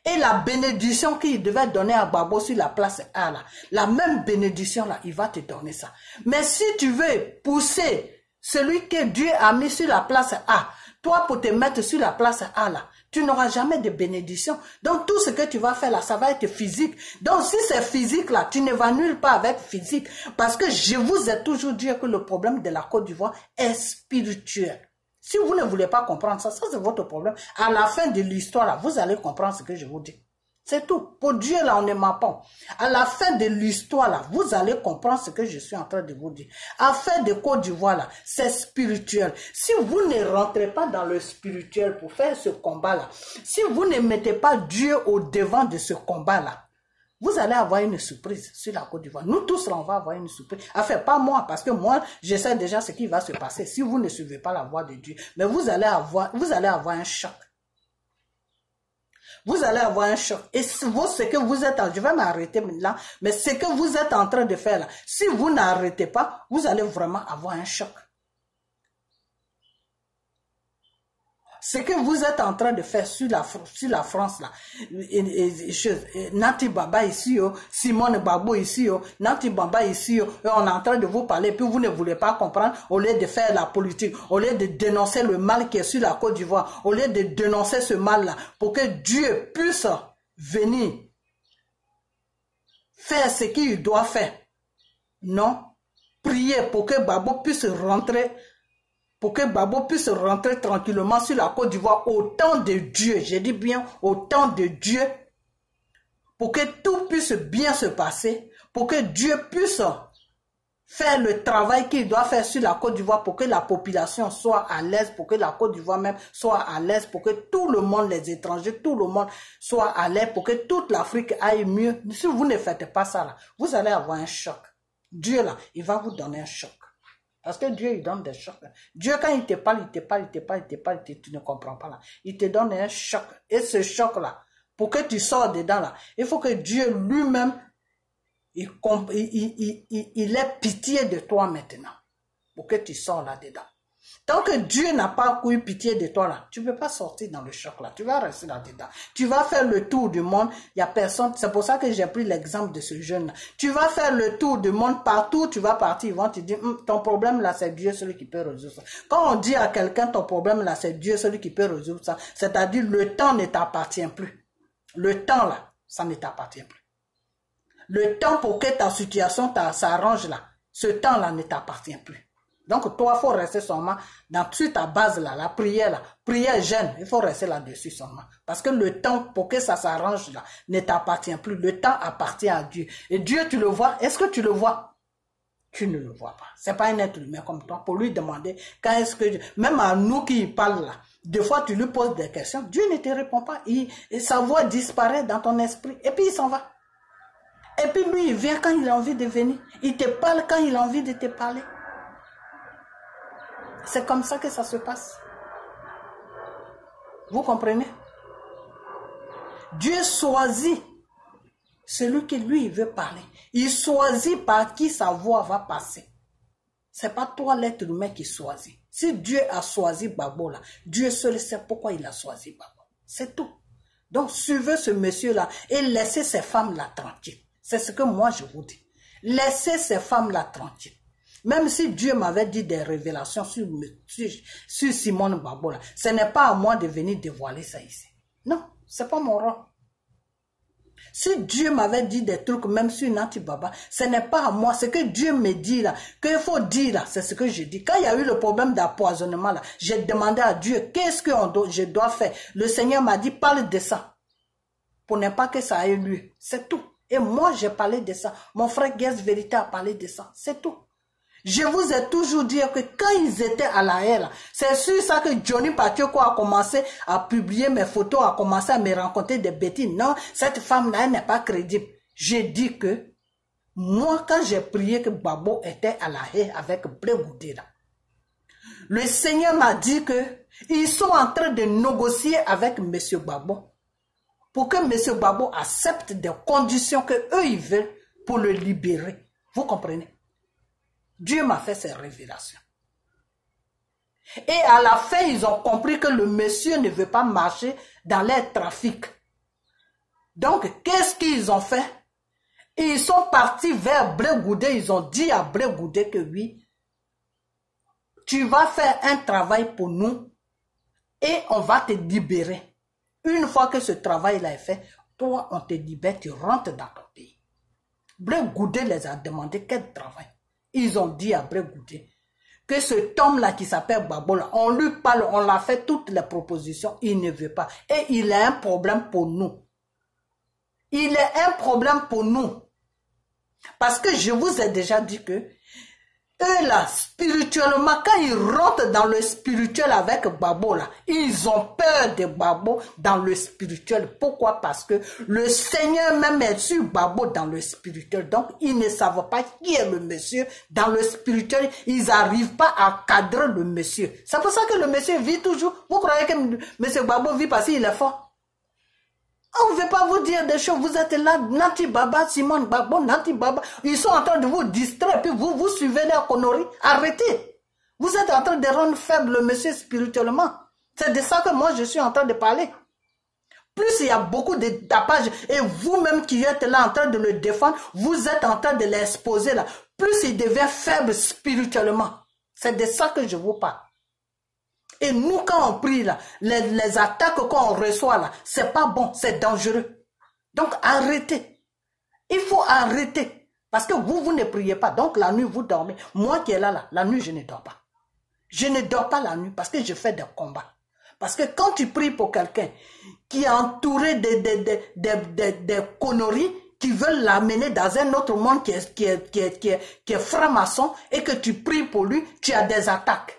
Et la bénédiction qu'il devait donner à Gbagbo sur la place A, là, la même bénédiction, là, il va te donner ça. Mais si tu veux pousser celui que Dieu a mis sur la place A, toi, pour te mettre sur la place A, là, tu n'auras jamais de bénédiction. Donc, tout ce que tu vas faire, là, ça va être physique. Donc, si c'est physique, là, tu ne vas nulle part avec physique. Parce que je vous ai toujours dit que le problème de la Côte d'Ivoire est spirituel. Si vous ne voulez pas comprendre ça, ça c'est votre problème. À la fin de l'histoire, là, vous allez comprendre ce que je vous dis. C'est tout. Pour Dieu, là, on ne ment pas. À la fin de l'histoire, là, vous allez comprendre ce que je suis en train de vous dire. À la fin de Côte d'Ivoire, là, c'est spirituel. Si vous ne rentrez pas dans le spirituel pour faire ce combat-là, si vous ne mettez pas Dieu au devant de ce combat-là, vous allez avoir une surprise sur la Côte d'Ivoire. Nous tous, là, on va avoir une surprise. Enfin, pas moi, parce que moi, je sais déjà ce qui va se passer si vous ne suivez pas la voie de Dieu. Mais vous allez avoir un choc. vous allez avoir un choc. Et vous, ce que vous êtes en, je vais m'arrêter maintenant, mais ce que vous êtes en train de faire là, si vous n'arrêtez pas, vous allez vraiment avoir un choc. Ce que vous êtes en train de faire sur la France là, Nati Baba ici, Simone Babo ici, Nati Baba ici, on est en train de vous parler, puis vous ne voulez pas comprendre, au lieu de faire la politique, au lieu de dénoncer le mal qui est sur la Côte d'Ivoire, au lieu de dénoncer ce mal là, pour que Dieu puisse venir faire ce qu'il doit faire. Non, priez pour que Babo puisse rentrer. Pour que Babo puisse rentrer tranquillement sur la Côte d'Ivoire au temps de Dieu. Je dis bien au temps de Dieu. Pour que tout puisse bien se passer. Pour que Dieu puisse faire le travail qu'il doit faire sur la Côte d'Ivoire. Pour que la population soit à l'aise. Pour que la Côte d'Ivoire même soit à l'aise. Pour que tout le monde, les étrangers, tout le monde soit à l'aise. Pour que toute l'Afrique aille mieux. Si vous ne faites pas ça là, vous allez avoir un choc. Dieu là, il va vous donner un choc. Parce que Dieu, il donne des chocs. Dieu, quand il te parle, tu ne comprends pas là. Il te donne un choc. Et ce choc-là, pour que tu sors dedans là, il faut que Dieu lui-même, il ait pitié de toi maintenant. Pour que tu sors là-dedans. Tant que Dieu n'a pas eu pitié de toi là, tu ne peux pas sortir dans le choc là. Tu vas rester là-dedans. Tu vas faire le tour du monde. Il n'y a personne. C'est pour ça que j'ai pris l'exemple de ce jeune là. Tu vas faire le tour du monde partout. Tu vas partir. Ils vont te dire, ton problème là, c'est Dieu celui qui peut résoudre ça. Quand on dit à quelqu'un, ton problème là, c'est Dieu celui qui peut résoudre ça, c'est-à-dire le temps ne t'appartient plus. Le temps là, ça ne t'appartient plus. Le temps pour que ta situation s'arrange là, ce temps là ne t'appartient plus. Donc, toi, il faut rester seulement sur ta base là, la prière jeune, il faut rester là-dessus seulement. Parce que le temps, pour que ça s'arrange là, ne t'appartient plus. Le temps appartient à Dieu. Et Dieu, tu le vois, est-ce que tu le vois? Tu ne le vois pas. C'est pas un être humain comme toi. Pour lui demander, quand est-ce que, même à nous qui parlent là, des fois tu lui poses des questions, Dieu ne te répond pas. Et sa voix disparaît dans ton esprit. Et puis il s'en va. Et puis lui, il vient quand il a envie de venir. Il te parle quand il a envie de te parler. C'est comme ça que ça se passe. Vous comprenez? Dieu choisit celui qui lui veut parler. Il choisit par qui sa voix va passer. C'est pas toi l'être humain qui choisit. Si Dieu a choisi Babo là, Dieu seul sait pourquoi il a choisi Babo. C'est tout. Donc suivez ce monsieur-là et laissez ces femmes-là tranquilles. C'est ce que moi je vous dis. Laissez ces femmes-là tranquilles. Même si Dieu m'avait dit des révélations sur Simone Babo, ce n'est pas à moi de venir dévoiler ça ici. Non, ce n'est pas mon rôle. Si Dieu m'avait dit des trucs, même sur Nati Baba, ce n'est pas à moi. Ce que Dieu me dit là, qu'il faut dire là, c'est ce que je dis. Quand il y a eu le problème d'empoisonnement là, j'ai demandé à Dieu, qu'est-ce que je dois faire? Le Seigneur m'a dit, parle de ça. Pour ne pas que ça ait lieu. C'est tout. Et moi, j'ai parlé de ça. Mon frère Guest Vérité a parlé de ça. C'est tout. Je vous ai toujours dit que quand ils étaient à la haie, c'est sur ça que Johnny Patioko a commencé à publier mes photos, a commencé à me rencontrer des bêtises. Non, cette femme-là, elle n'est pas crédible. J'ai dit que, moi, quand j'ai prié que Babo était à la haie avec Brégoudé, le Seigneur m'a dit que ils sont en train de négocier avec M. Babo pour que M. Babo accepte des conditions que eux ils veulent pour le libérer. Vous comprenez? Dieu m'a fait ces révélations. Et à la fin, ils ont compris que le monsieur ne veut pas marcher dans leur trafic. Donc, qu'est-ce qu'ils ont fait? Ils sont partis vers Brégoudé. Ils ont dit à Brégoudé que oui, tu vas faire un travail pour nous et on va te libérer. Une fois que ce travail-là est fait, toi, on te libère, tu rentres dans ton pays. Brégoudé les a demandé quel travail. Ils ont dit à Brégoudé que cet homme-là qui s'appelle Babo, on lui parle, on l'a fait toutes les propositions, il ne veut pas. Et il a un problème pour nous. Il a un problème pour nous. Parce que je vous ai déjà dit que eux là, spirituellement, quand ils rentrent dans le spirituel avec Babo là, ils ont peur de Babo dans le spirituel. Pourquoi? Parce que le Seigneur même est sur Babo dans le spirituel. Donc, ils ne savent pas qui est le monsieur dans le spirituel. Ils n'arrivent pas à cadrer le monsieur. C'est pour ça que le monsieur vit toujours. Vous croyez que monsieur Babo vit parce qu'il est fort? On ne veut pas vous dire des choses. Vous êtes là, Nati Baba, Simone Babo, Nati Baba. Ils sont en train de vous distraire. Puis vous suivez les conneries. Arrêtez. Vous êtes en train de rendre faible le monsieur spirituellement. C'est de ça que moi je suis en train de parler. Plus il y a beaucoup de tapage et vous-même qui êtes là en train de le défendre, vous êtes en train de l'exposer là. Plus il devient faible spirituellement. C'est de ça que je vous parle. Et nous, quand on prie là, les attaques qu'on reçoit là, c'est pas bon, c'est dangereux. Donc arrêtez. Il faut arrêter. Parce que vous ne priez pas. Donc la nuit, vous dormez. Moi qui est là, la nuit, je ne dors pas. Je ne dors pas la nuit parce que je fais des combats. Parce que quand tu pries pour quelqu'un qui est entouré des conneries qui veulent l'amener dans un autre monde qui est franc-maçon et que tu pries pour lui, tu as des attaques.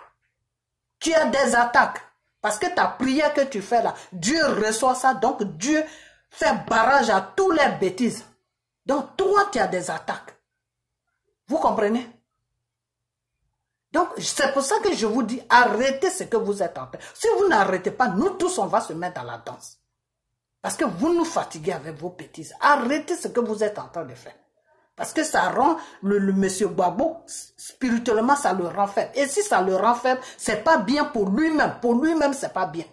Tu as des attaques. Parce que ta prière que tu fais là, Dieu reçoit ça. Donc Dieu fait barrage à toutes les bêtises. Donc toi, tu as des attaques. Vous comprenez? Donc, c'est pour ça que je vous dis, arrêtez ce que vous êtes en train. Si vous n'arrêtez pas, nous tous, on va se mettre dans la danse. Parce que vous nous fatiguez avec vos bêtises. Arrêtez ce que vous êtes en train de faire. Parce que ça rend le monsieur Babo, spirituellement, ça le rend faible. Et si ça le rend faible, c'est pas bien pour lui-même. Pour lui-même, c'est pas bien.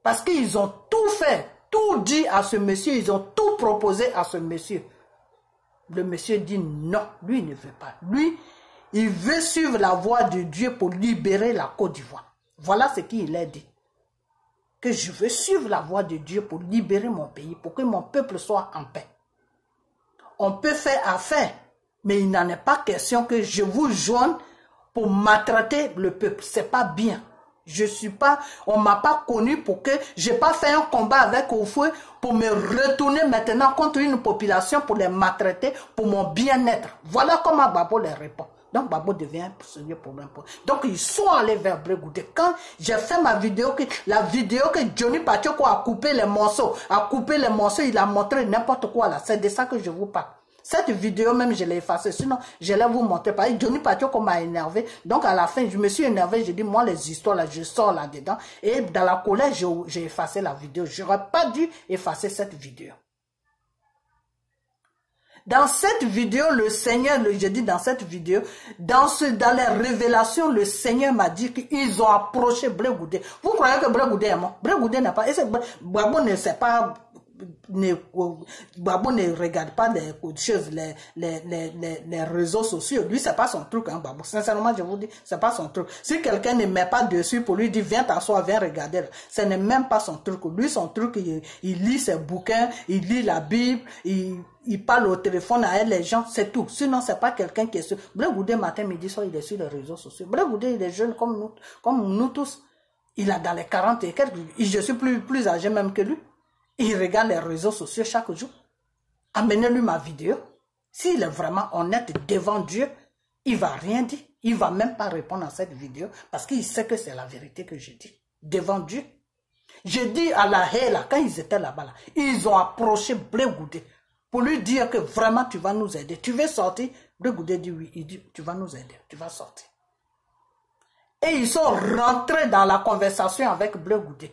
Parce qu'ils ont tout fait, tout dit à ce monsieur, ils ont tout proposé à ce monsieur. Le monsieur dit non, lui il ne veut pas. Lui, il veut suivre la voie de Dieu pour libérer la Côte d'Ivoire. Voilà ce qu'il a dit. Que je veux suivre la voie de Dieu pour libérer mon pays, pour que mon peuple soit en paix. On peut faire affaire, mais il n'en est pas question que je vous joigne pour maltraiter le peuple. C'est pas bien. Je suis pas, on m'a pas connu pour que j'ai pas fait un combat avec Oufoué pour me retourner maintenant contre une population pour les maltraiter pour mon bien-être. Voilà comment Babo les répond. Donc Babo devient un sérieux problème. Donc ils sont allés vers Blé Goudé. Quand j'ai fait ma vidéo, la vidéo que Johnny Pachoko a coupé les morceaux, il a montré n'importe quoi là. C'est de ça que je vous parle. Cette vidéo même, je l'ai effacée. Sinon, je l'ai vous montrer. Parce que Johnny Pachoko m'a énervé. Donc, à la fin, je me suis énervé. J'ai dit, moi, les histoires, là, je sors là-dedans. Et dans la colère, j'ai effacé la vidéo. Je n'aurais pas dû effacer cette vidéo. Dans cette vidéo, le Seigneur, je dis dans cette vidéo, dans les révélations, le Seigneur m'a dit qu'ils ont approché Blé Goudé. Vous croyez que Blé Goudé est mort? Blé Goudé n'a pas... Babo ne sait pas... Babo ne regarde pas les choses, les réseaux sociaux. Lui, c'est pas son truc, hein, Babo. Sincèrement, je vous dis, c'est pas son truc. Si quelqu'un ne met pas dessus pour lui dire, viens t'asseoir, viens regarder, ce n'est même pas son truc. Lui, son truc, il lit ses bouquins, il lit la Bible, il parle au téléphone à elle, les gens, c'est tout. Sinon, c'est pas quelqu'un qui est sur... Blé Goudé, matin, midi, soir, il est sur les réseaux sociaux. Blé Goudé, il est jeune comme nous tous. Il a dans les 40 et quelques. Je suis plus âgé même que lui. Il regarde les réseaux sociaux chaque jour. Amenez-lui ma vidéo. S'il est vraiment honnête devant Dieu, il va rien dire. Il va même pas répondre à cette vidéo parce qu'il sait que c'est la vérité que je dis. Devant Dieu. Je dis à la haie là, quand ils étaient là-bas, là, ils ont approché Blé Goudé pour lui dire que vraiment tu vas nous aider. Tu veux sortir? Blé Goudé dit oui. Il dit tu vas nous aider. Tu vas sortir. Et ils sont rentrés dans la conversation avec Blé Goudé.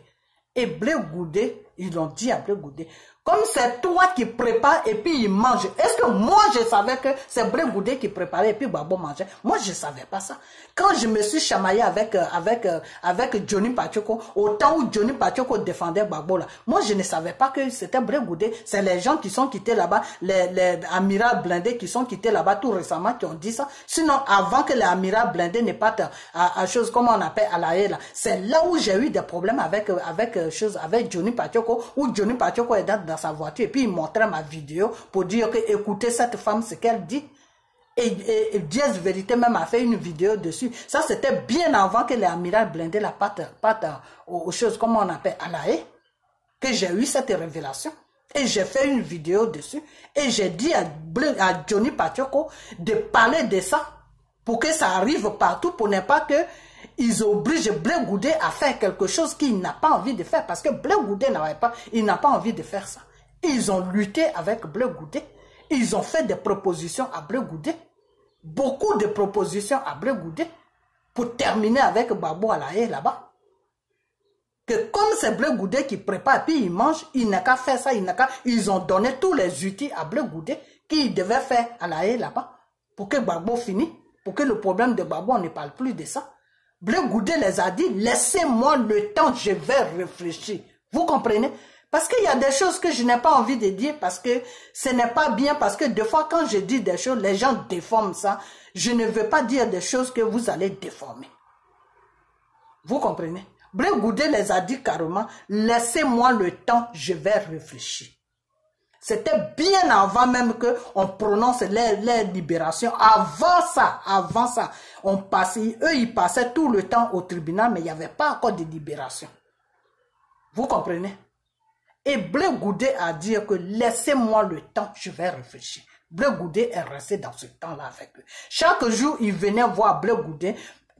Et Blé Goudé, ils ont dit à Blé Goudé, comme c'est toi qui prépares et puis il mange. Est-ce que moi je savais que c'est Blé Goudé qui préparait et puis Babo mangeait? Moi je ne savais pas ça. Quand je me suis chamaillé avec Johnny Pachoko, au temps où Johnny Pachoko défendait Babo là, moi je ne savais pas que c'était Blé Goudé. C'est les gens qui sont quittés là-bas, les amirals blindés qui sont quittés là-bas tout récemment qui ont dit ça. Sinon avant que les amirals blindés ne partent à chose comme on appelle à la haie là, c'est là où j'ai eu des problèmes avec Johnny Pachoko, où Johnny Pachoko est dans sa voiture et puis il montrait ma vidéo pour dire que écoutez cette femme ce qu'elle dit et Diaz Vérité même a fait une vidéo dessus. Ça c'était bien avant que les amirals blindés la partent aux choses comme on appelle à la haie que j'ai eu cette révélation et j'ai fait une vidéo dessus et j'ai dit à Johnny Pachoko de parler de ça pour que ça arrive partout pour ne pas que ils obligent Blé Goudé à faire quelque chose qu'il n'a pas envie de faire. Parce que Blé Goudé il n'a pas envie de faire ça. Ils ont lutté avec Blé Goudé. Ils ont fait des propositions à Blé Goudé. Beaucoup de propositions à Blé Goudé. Pour terminer avec Babo à la haie là-bas. Que comme c'est Blé Goudé qui prépare, puis il mange, il n'a qu'à faire ça, ils ont donné tous les outils à Blé Goudé qu'il devait faire à la haie là-bas, pour que Gbagbo finisse, pour que le problème de Gbagbo, on ne parle plus de ça. Blé Goudé les a dit, laissez-moi le temps, je vais réfléchir. Vous comprenez? Parce qu'il y a des choses que je n'ai pas envie de dire, parce que ce n'est pas bien, parce que des fois quand je dis des choses, les gens déforment ça. Je ne veux pas dire des choses que vous allez déformer. Vous comprenez? Blé Goudé les a dit carrément, laissez-moi le temps, je vais réfléchir. C'était bien avant même qu'on prononce les libérations. Avant ça, eux, ils passaient tout le temps au tribunal, mais il n'y avait pas encore de libération. Vous comprenez? Et Blé Goudé a dit que laissez-moi le temps, je vais réfléchir. Blé Goudé est resté dans ce temps-là avec eux. Chaque jour, il venait voir Blé Goudé.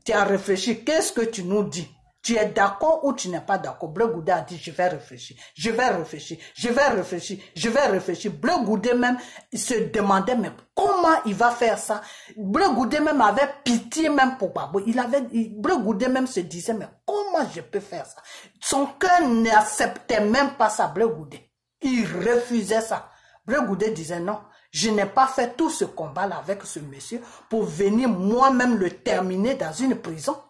Tu as réfléchi, qu'est-ce que tu nous dis? Tu es d'accord ou tu n'es pas d'accord? Blé Goudé a dit, je vais réfléchir, je vais réfléchir, je vais réfléchir, je vais réfléchir. Blé Goudé même, il se demandait, mais comment il va faire ça? Blé Goudé même avait pitié même pour Gbagbo. Blé Goudé même se disait, mais comment je peux faire ça? Son cœur n'acceptait même pas ça, Blé Goudé. Il refusait ça. Blé Goudé disait, non, je n'ai pas fait tout ce combat-là avec ce monsieur pour venir moi-même le terminer dans une prison.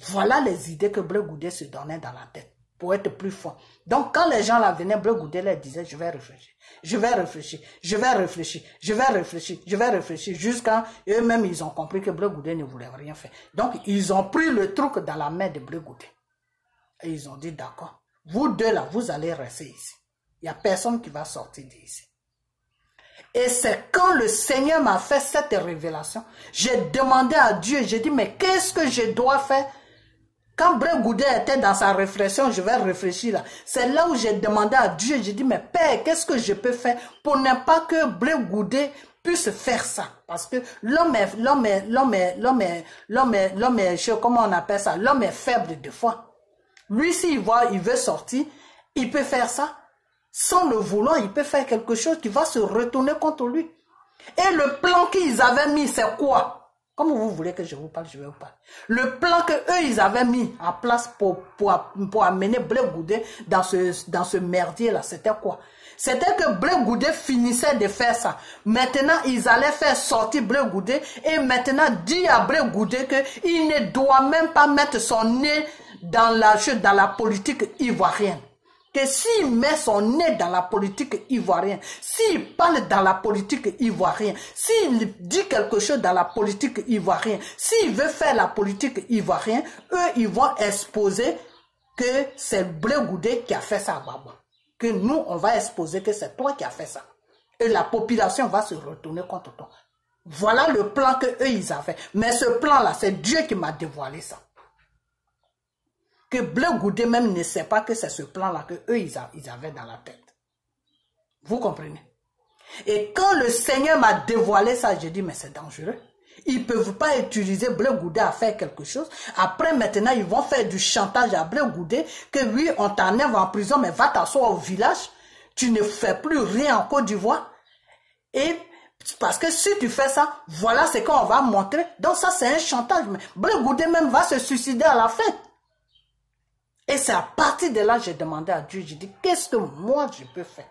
Voilà les idées que Blé Goudé se donnait dans la tête pour être plus fort. Donc quand les gens là venaient, Blé Goudé leur disait, je vais réfléchir, je vais réfléchir, je vais réfléchir, je vais réfléchir, je vais réfléchir, jusqu'à eux-mêmes ils ont compris que Blé Goudé ne voulait rien faire. Donc ils ont pris le truc dans la main de Blé Goudé. Et ils ont dit, d'accord, vous deux là, vous allez rester ici. Il n'y a personne qui va sortir d'ici. Et c'est quand le Seigneur m'a fait cette révélation, j'ai demandé à Dieu, j'ai dit, mais qu'est-ce que je dois faire? Quand Blé Goudé était dans sa réflexion, je vais réfléchir là. C'est là où j'ai demandé à Dieu, j'ai dit, mais Père, qu'est-ce que je peux faire pour ne pas que Blé Goudé puisse faire ça? Parce que l'homme est, comment on appelle ça? L'homme est faible des fois. Lui, s'il voit, il veut sortir, il peut faire ça. Sans le vouloir, il peut faire quelque chose qui va se retourner contre lui. Et le plan qu'ils avaient mis, c'est quoi? Comme vous voulez que je vous parle, je vais vous parler. Le plan que eux ils avaient mis en place pour amener Blé Goudé dans ce merdier là, c'était quoi? C'était que Blé Goudé finissait de faire ça. Maintenant, ils allaient faire sortir Blé Goudé et maintenant dire à Blé Goudé qu'il ne doit même pas mettre son nez dans la politique ivoirienne. Que s'il met son nez dans la politique ivoirienne, s'il parle dans la politique ivoirienne, s'il dit quelque chose dans la politique ivoirienne, s'il veut faire la politique ivoirienne, eux, ils vont exposer que c'est Blé Goudé qui a fait ça à Gbagbo. Que nous, on va exposer que c'est toi qui as fait ça. Et la population va se retourner contre toi. Voilà le plan que eux, ils avaient. Mais ce plan-là, c'est Dieu qui m'a dévoilé ça. Que Blé Goudé même ne sait pas que c'est ce plan-là que eux ils avaient dans la tête. Vous comprenez? Et quand le Seigneur m'a dévoilé ça, j'ai dit, mais c'est dangereux. Ils ne peuvent pas utiliser Blé Goudé à faire quelque chose. Après, maintenant, ils vont faire du chantage à Blé Goudé, que oui, on t'enlève en prison, mais va t'asseoir au village. Tu ne fais plus rien en Côte d'Ivoire. Et parce que si tu fais ça, voilà ce qu'on va montrer. Donc ça, c'est un chantage. Mais Blé Goudé même va se suicider à la fin. Et c'est à partir de là, j'ai demandé à Dieu, j'ai dit, qu'est-ce que moi je peux faire?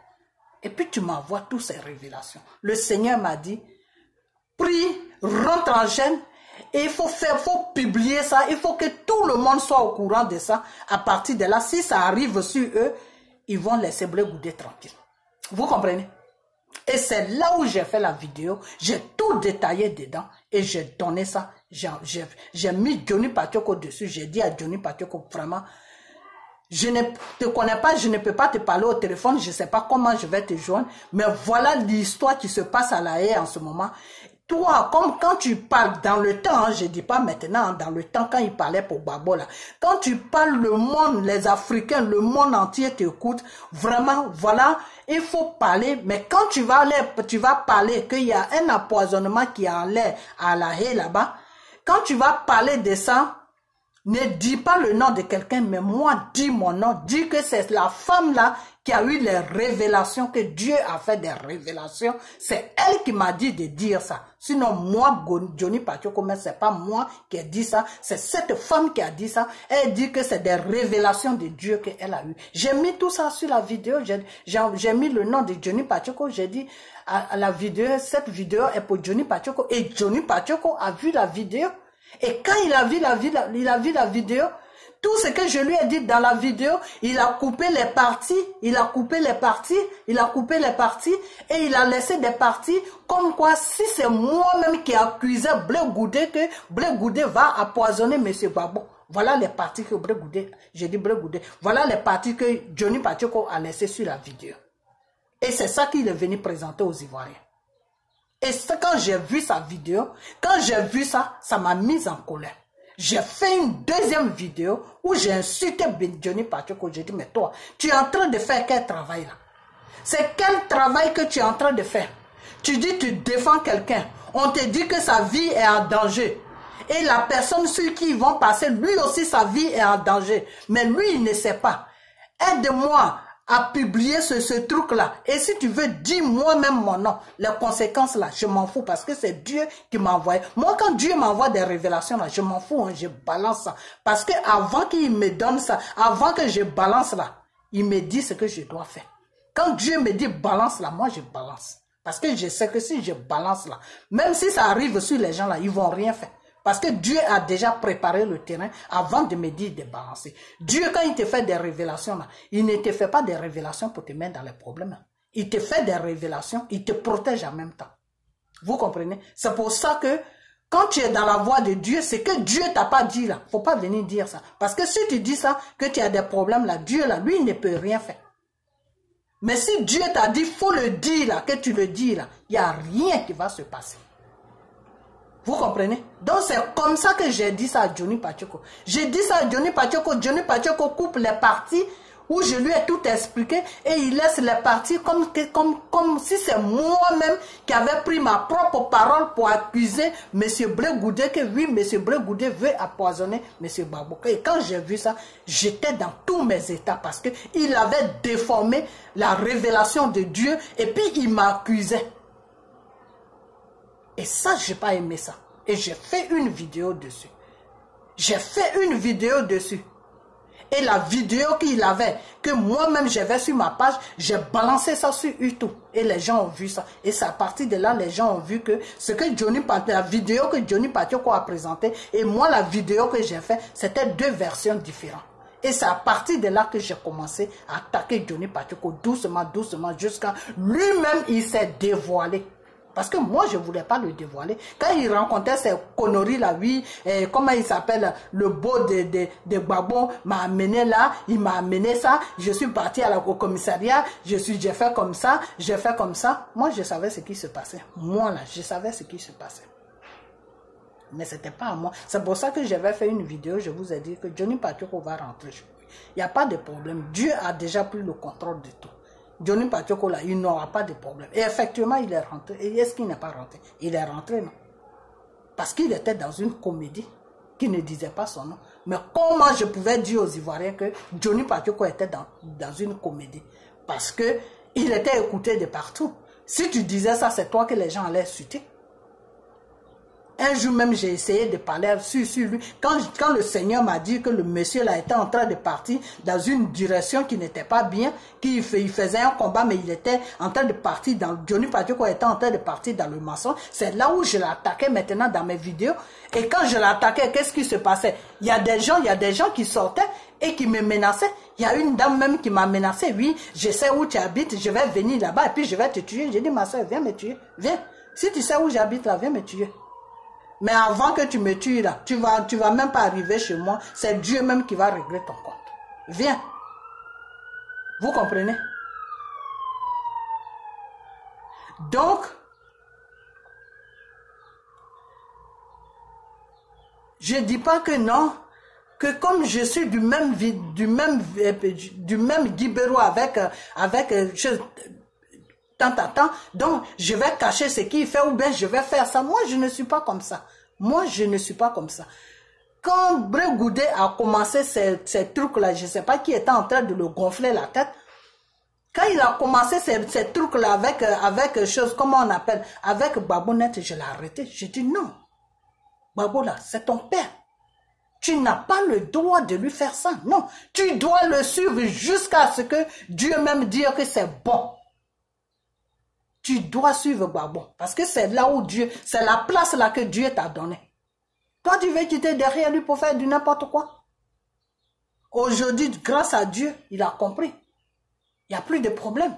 Et puis tu m'envoies toutes ces révélations. Le Seigneur m'a dit, prie, rentre en chaîne, et il faut publier ça, il faut que tout le monde soit au courant de ça. À partir de là, si ça arrive sur eux, ils vont laisser Blé Goudé tranquille. Vous comprenez? Et c'est là où j'ai fait la vidéo, j'ai tout détaillé dedans, et j'ai donné ça. J'ai mis Johnny Patioko dessus, j'ai dit à Johnny Patioko, vraiment, je ne te connais pas, je ne peux pas te parler au téléphone, je ne sais pas comment je vais te joindre, mais voilà l'histoire qui se passe à La Haye en ce moment. Toi, comme quand tu parles dans le temps, je ne dis pas maintenant, dans le temps quand il parlait pour Gbagbo là, quand tu parles, le monde, les Africains, le monde entier t'écoute, vraiment, voilà, il faut parler, mais quand tu vas parler qu'il y a un empoisonnement qui est en l'air à La Haye là-bas, quand tu vas parler de ça, Ne dis pas le nom de quelqu'un, mais moi, dis mon nom. Dis que c'est la femme là qui a eu les révélations, que Dieu a fait des révélations. C'est elle qui m'a dit de dire ça. Sinon, moi, Johnny Patioko, mais c'est pas moi qui ai dit ça. C'est cette femme qui a dit ça. Elle dit que c'est des révélations de Dieu qu'elle a eu. J'ai mis tout ça sur la vidéo. J'ai mis le nom de Johnny Patioko. J'ai dit à la vidéo, cette vidéo est pour Johnny Patioko. Et Johnny Patioko a vu la vidéo. Et quand il a vu la vidéo, tout ce que je lui ai dit dans la vidéo, il a coupé les parties, et il a laissé des parties comme quoi si c'est moi-même qui accusais Blé Goudé que Blé Goudé va empoisonner M. Gbagbo. Voilà les parties que Blé Goudé, j'ai dit Blé Goudé, voilà les parties que Johnny Patioko a laissées sur la vidéo. Et c'est ça qu'il est venu présenter aux Ivoiriens. Et quand j'ai vu sa vidéo, quand j'ai vu ça, ça m'a mise en colère. J'ai fait une deuxième vidéo où j'ai insulté Johnny Patioko. J'ai dit, mais toi, tu es en train de faire quel travail là? C'est quel travail que tu es en train de faire? Tu dis, tu défends quelqu'un. On te dit que sa vie est en danger. Et la personne sur qui ils vont passer, lui aussi, sa vie est en danger. Mais lui, il ne sait pas. Aide-moi à publier ce truc-là. Et si tu veux, dis moi-même mon nom. Les conséquences là, je m'en fous parce que c'est Dieu qui m'a envoyé. Moi, quand Dieu m'envoie des révélations là, je m'en fous, hein, je balance ça. Parce que avant qu'il me donne ça, avant que je balance là, il me dit ce que je dois faire. Quand Dieu me dit balance là, moi je balance. Parce que je sais que si je balance là, même si ça arrive sur les gens là, ils vont rien faire. Parce que Dieu a déjà préparé le terrain avant de me dire de balancer. Dieu, quand il te fait des révélations, là, il ne te fait pas des révélations pour te mettre dans les problèmes. Il te fait des révélations, il te protège en même temps. Vous comprenez? C'est pour ça que quand tu es dans la voie de Dieu, c'est que Dieu t'a pas dit là. Faut pas venir dire ça. Parce que si tu dis ça, que tu as des problèmes là, Dieu là, lui, il ne peut rien faire. Mais si Dieu t'a dit, faut le dire là, que tu le dis là, il n'y a rien qui va se passer. Vous comprenez? Donc c'est comme ça que j'ai dit ça à Johnny Patioko. J'ai dit ça à Johnny Patioko coupe les parties où je lui ai tout expliqué et il laisse les parties comme si c'est moi-même qui avait pris ma propre parole pour accuser M. Blé Goudé que oui, M. Blé Goudé veut empoisonner M. Gbagbo. Et quand j'ai vu ça, j'étais dans tous mes états parce qu'il avait déformé la révélation de Dieu et puis il m'accusait. Et ça, je n'ai pas aimé ça. Et j'ai fait une vidéo dessus. J'ai fait une vidéo dessus. Et la vidéo qu'il avait, que moi-même j'avais sur ma page, j'ai balancé ça sur YouTube. Et les gens ont vu ça. Et c'est à partir de là, les gens ont vu que ce que Johnny Patioko, la vidéo que Johnny Patioko a présentée, et moi la vidéo que j'ai fait, c'était deux versions différentes. Et c'est à partir de là que j'ai commencé à attaquer Johnny Patioko doucement, doucement, jusqu'à lui-même, il s'est dévoilé. Parce que moi, je ne voulais pas le dévoiler. Quand il rencontrait ces conneries là, oui, comment il s'appelle, le beau de Gbagbo m'a amené là, il m'a amené ça, je suis parti au commissariat, j'ai fait comme ça, j'ai fait comme ça. Moi, je savais ce qui se passait. Moi là, je savais ce qui se passait. Mais ce n'était pas à moi. C'est pour ça que j'avais fait une vidéo, je vous ai dit que Johnny Patioko va rentrer chez lui. Il n'y a pas de problème. Dieu a déjà pris le contrôle de tout. Johnny Patioko là, il n'aura pas de problème. Et effectivement, il est rentré. Et est-ce qu'il n'est pas rentré? Il est rentré, non? Parce qu'il était dans une comédie qui ne disait pas son nom. Mais comment je pouvais dire aux Ivoiriens que Johnny Patioko était dans une comédie? Parce qu'il était écouté de partout. Si tu disais ça, c'est toi que les gens allaient insulter. Un jour même, j'ai essayé de parler sur lui. Quand le Seigneur m'a dit que le monsieur là était en train de partir dans une direction qui n'était pas bien, qu'il faisait un combat, mais il était en train de partir dans... Johnny Patioko était en train de partir dans le maçon. C'est là où je l'attaquais maintenant dans mes vidéos. Et quand je l'attaquais, qu'est-ce qui se passait? Il y a des gens qui sortaient et qui me menaçaient. Il y a une dame même qui m'a menacé. Oui, je sais où tu habites, je vais venir là-bas et puis je vais te tuer. J'ai dit, ma soeur, viens me tuer. Viens. Si tu sais où j'habite là, viens me tuer. Mais avant que tu me tues là, tu vas même pas arriver chez moi. C'est Dieu même qui va régler ton compte. Viens. Vous comprenez? Donc, je dis pas que non, que comme je suis du même Guibero avec tant, donc je vais cacher ce qu'il fait ou bien je vais faire ça. Moi, je ne suis pas comme ça. Moi, je ne suis pas comme ça. quand Bray Goudet a commencé ces trucs-là, je ne sais pas qui était en train de le gonfler la tête. Quand il a commencé ces trucs-là avec chose, comment on appelle, avec Babounet, je l'ai arrêté. J'ai dit non. Babou là, c'est ton père. Tu n'as pas le droit de lui faire ça. Non, tu dois le suivre jusqu'à ce que Dieu même dise que c'est bon. Tu dois suivre Babou. Parce que c'est là où Dieu, c'est la place là que Dieu t'a donnée. Toi, tu veux quitter derrière lui pour faire du n'importe quoi. Aujourd'hui, grâce à Dieu, il a compris. Il n'y a plus de problème.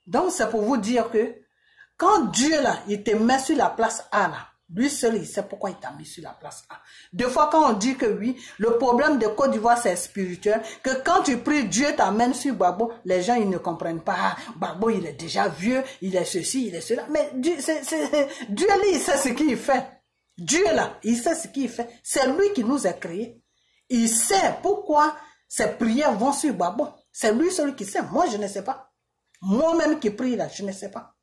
Donc, c'est pour vous dire que quand Dieu, là, il te met sur la place A, là, lui seul, il sait pourquoi il t'a mis sur la place A. Des fois, quand on dit que oui, le problème de Côte d'Ivoire, c'est spirituel, que quand tu pries, Dieu t'amène sur Babo, les gens, ils ne comprennent pas. Ah, Babo, il est déjà vieux, il est ceci, il est cela. Mais Dieu, Dieu, lui, il sait ce qu'il fait. Dieu, là, il sait ce qu'il fait. C'est lui qui nous a créés. Il sait pourquoi ces prières vont sur Babo. C'est lui seul qui sait. Moi, je ne sais pas. Moi-même qui prie là, je ne sais pas.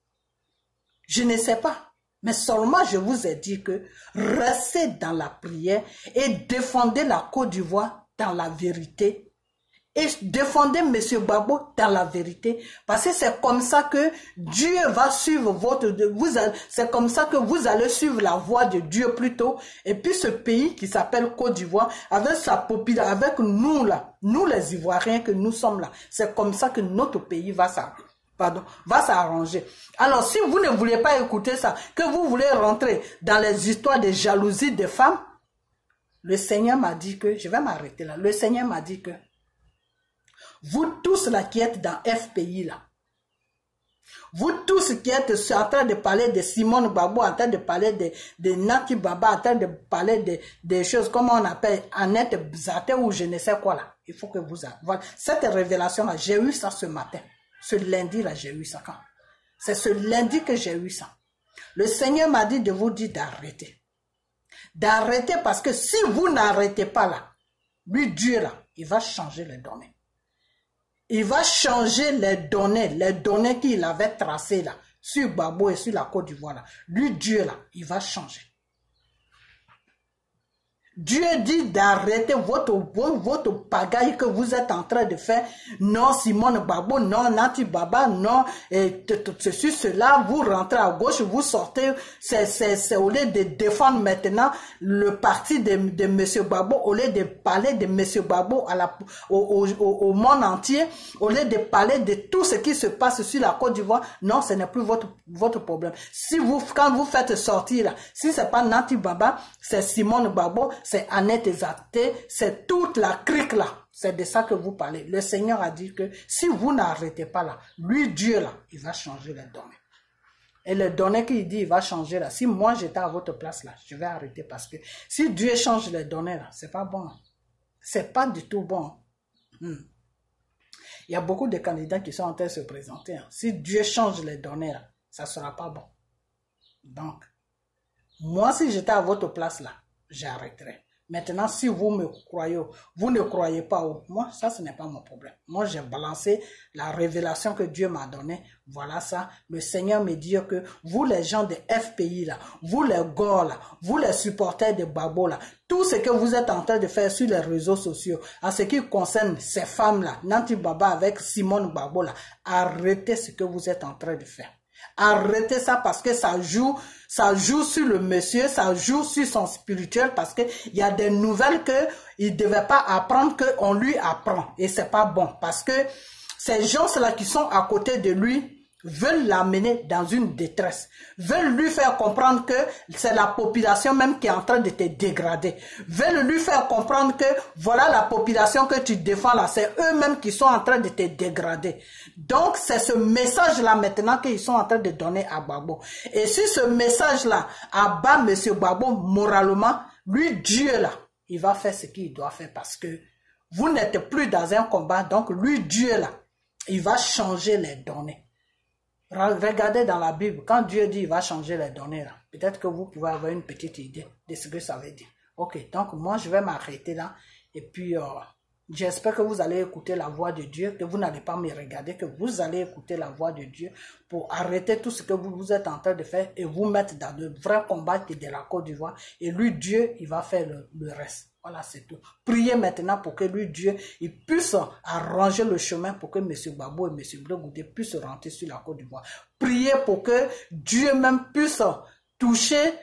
Je ne sais pas. Mais seulement je vous ai dit que restez dans la prière et défendez la Côte d'Ivoire dans la vérité. Et défendez M. Babo dans la vérité. Parce que c'est comme ça que Dieu va suivre c'est comme ça que vous allez suivre la voie de Dieu plutôt. Et puis ce pays qui s'appelle Côte d'Ivoire, avec sa population, avec nous là, nous les Ivoiriens que nous sommes là, c'est comme ça que notre pays va s'arranger. Alors, si vous ne voulez pas écouter ça, que vous voulez rentrer dans les histoires de jalousie des femmes, le Seigneur m'a dit que, je vais m'arrêter là, le Seigneur m'a dit que, vous tous là qui êtes dans FPI là, vous tous qui êtes en train de parler de Simone Babou, en train de parler de Nati Baba, en train de parler des choses, comment on appelle, Annette Bzate ou je ne sais quoi là, il faut que vous... Voilà. Cette révélation là, j'ai eu ça ce matin. Ce lundi là, j'ai eu ça quand? C'est ce lundi que j'ai eu ça. Le Seigneur m'a dit de vous dire d'arrêter. D'arrêter parce que si vous n'arrêtez pas là, lui Dieu là, il va changer les données. Il va changer les données qu'il avait tracées là, sur Babo et sur la Côte d'Ivoire là. Lui Dieu là, il va changer. Dieu dit d'arrêter votre pagaille que vous êtes en train de faire. Non, Simone Babo, non, Nati Baba, non, ceci, cela, vous rentrez à gauche, vous sortez. C'est au lieu de défendre maintenant le parti de M. Babo, au lieu de parler de M. Babo au monde entier, au lieu de parler de tout ce qui se passe sur la Côte d'Ivoire, non, ce n'est plus votre problème. Si quand vous faites sortir là, si c'est pas Nati Baba, c'est Simone Babo, c'est Annette Zaté, c'est toute la crique là. C'est de ça que vous parlez. Le Seigneur a dit que si vous n'arrêtez pas là, lui Dieu là, il va changer les données. Et les données qu'il dit, il va changer là. Si moi j'étais à votre place là, je vais arrêter parce que si Dieu change les données là, c'est pas bon. C'est pas du tout bon. Il y a beaucoup de candidats qui sont en train de se présenter. Si Dieu change les données là, ça sera pas bon. Donc, moi si j'étais à votre place là, j'arrêterai. Maintenant, si vous me croyez, vous ne croyez pas, moi, ça, ce n'est pas mon problème. Moi, j'ai balancé la révélation que Dieu m'a donnée. Voilà ça. Le Seigneur me dit que vous, les gens de FPI, là, vous, les gars, là, vous, les supporters de Babo, là, tout ce que vous êtes en train de faire sur les réseaux sociaux, en ce qui concerne ces femmes-là, Nati Baba avec Simone Babo, là, arrêtez ce que vous êtes en train de faire. Arrêtez ça parce que ça joue sur le monsieur, ça joue sur son spirituel parce que il y a des nouvelles que il devait pas apprendre qu'on lui apprend et c'est pas bon parce que ces gens-là qui sont à côté de lui veulent l'amener dans une détresse, veulent lui faire comprendre que c'est la population même qui est en train de te dégrader, veulent lui faire comprendre que voilà la population que tu défends là, c'est eux-mêmes qui sont en train de te dégrader. Donc c'est ce message-là maintenant qu'ils sont en train de donner à Babo. Et si ce message-là abat M. Babo moralement, lui Dieu là, il va faire ce qu'il doit faire parce que vous n'êtes plus dans un combat, donc lui Dieu là, il va changer les données. Regardez dans la Bible, quand Dieu dit il va changer les données, peut-être que vous pouvez avoir une petite idée de ce que ça veut dire. Ok, donc moi je vais m'arrêter là et puis J'espère que vous allez écouter la voix de Dieu, que vous n'allez pas me regarder, que vous allez écouter la voix de Dieu pour arrêter tout ce que vous êtes en train de faire et vous mettre dans le vrai combat qui est de la Côte d'Ivoire. Et lui, Dieu, il va faire le reste. Voilà, c'est tout. Priez maintenant pour que lui, Dieu, il puisse arranger le chemin pour que M. Gbagbo et M. Blé Goudé puissent rentrer sur la Côte d'Ivoire. Priez pour que Dieu même puisse toucher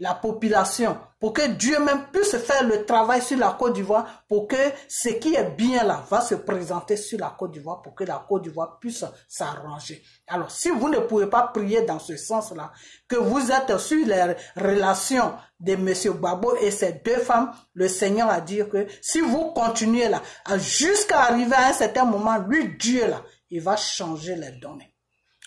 la population, pour que Dieu même puisse faire le travail sur la Côte d'Ivoire, pour que ce qui est bien là va se présenter sur la Côte d'Ivoire, pour que la Côte d'Ivoire puisse s'arranger. Alors, si vous ne pouvez pas prier dans ce sens-là, que vous êtes sur les relations de M. Gbagbo et ses deux femmes, le Seigneur a dit que si vous continuez là, jusqu'à arriver à un certain moment, lui, Dieu là, il va changer les données.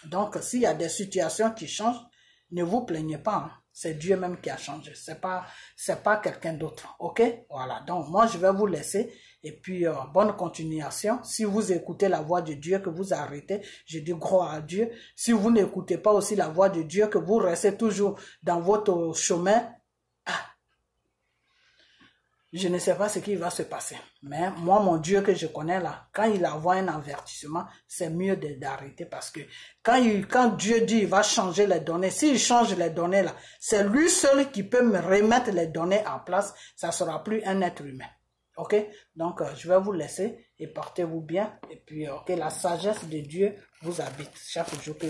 Donc, s'il y a des situations qui changent, ne vous plaignez pas, hein. C'est Dieu même qui a changé. C'est pas quelqu'un d'autre. Ok? Voilà. Donc, moi, je vais vous laisser. Et puis, bonne continuation. Si vous écoutez la voix de Dieu, que vous arrêtez, je dis gloire à Dieu. Si vous n'écoutez pas aussi la voix de Dieu, que vous restez toujours dans votre chemin, je ne sais pas ce qui va se passer. Mais moi, mon Dieu que je connais là, quand il envoie un avertissement, c'est mieux d'arrêter parce que quand Dieu dit il va changer les données, s'il change les données là, c'est lui seul qui peut me remettre les données en place. Ça ne sera plus un être humain. Ok? Donc, je vais vous laisser et portez-vous bien. Et puis, que la sagesse de Dieu vous habite chaque jour que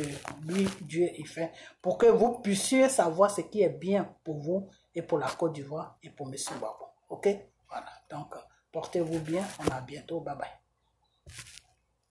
lui, Dieu, il fait pour que vous puissiez savoir ce qui est bien pour vous et pour la Côte d'Ivoire et pour M. Gbagbo. Ok, voilà. Donc, portez-vous bien. On a bientôt. Bye bye.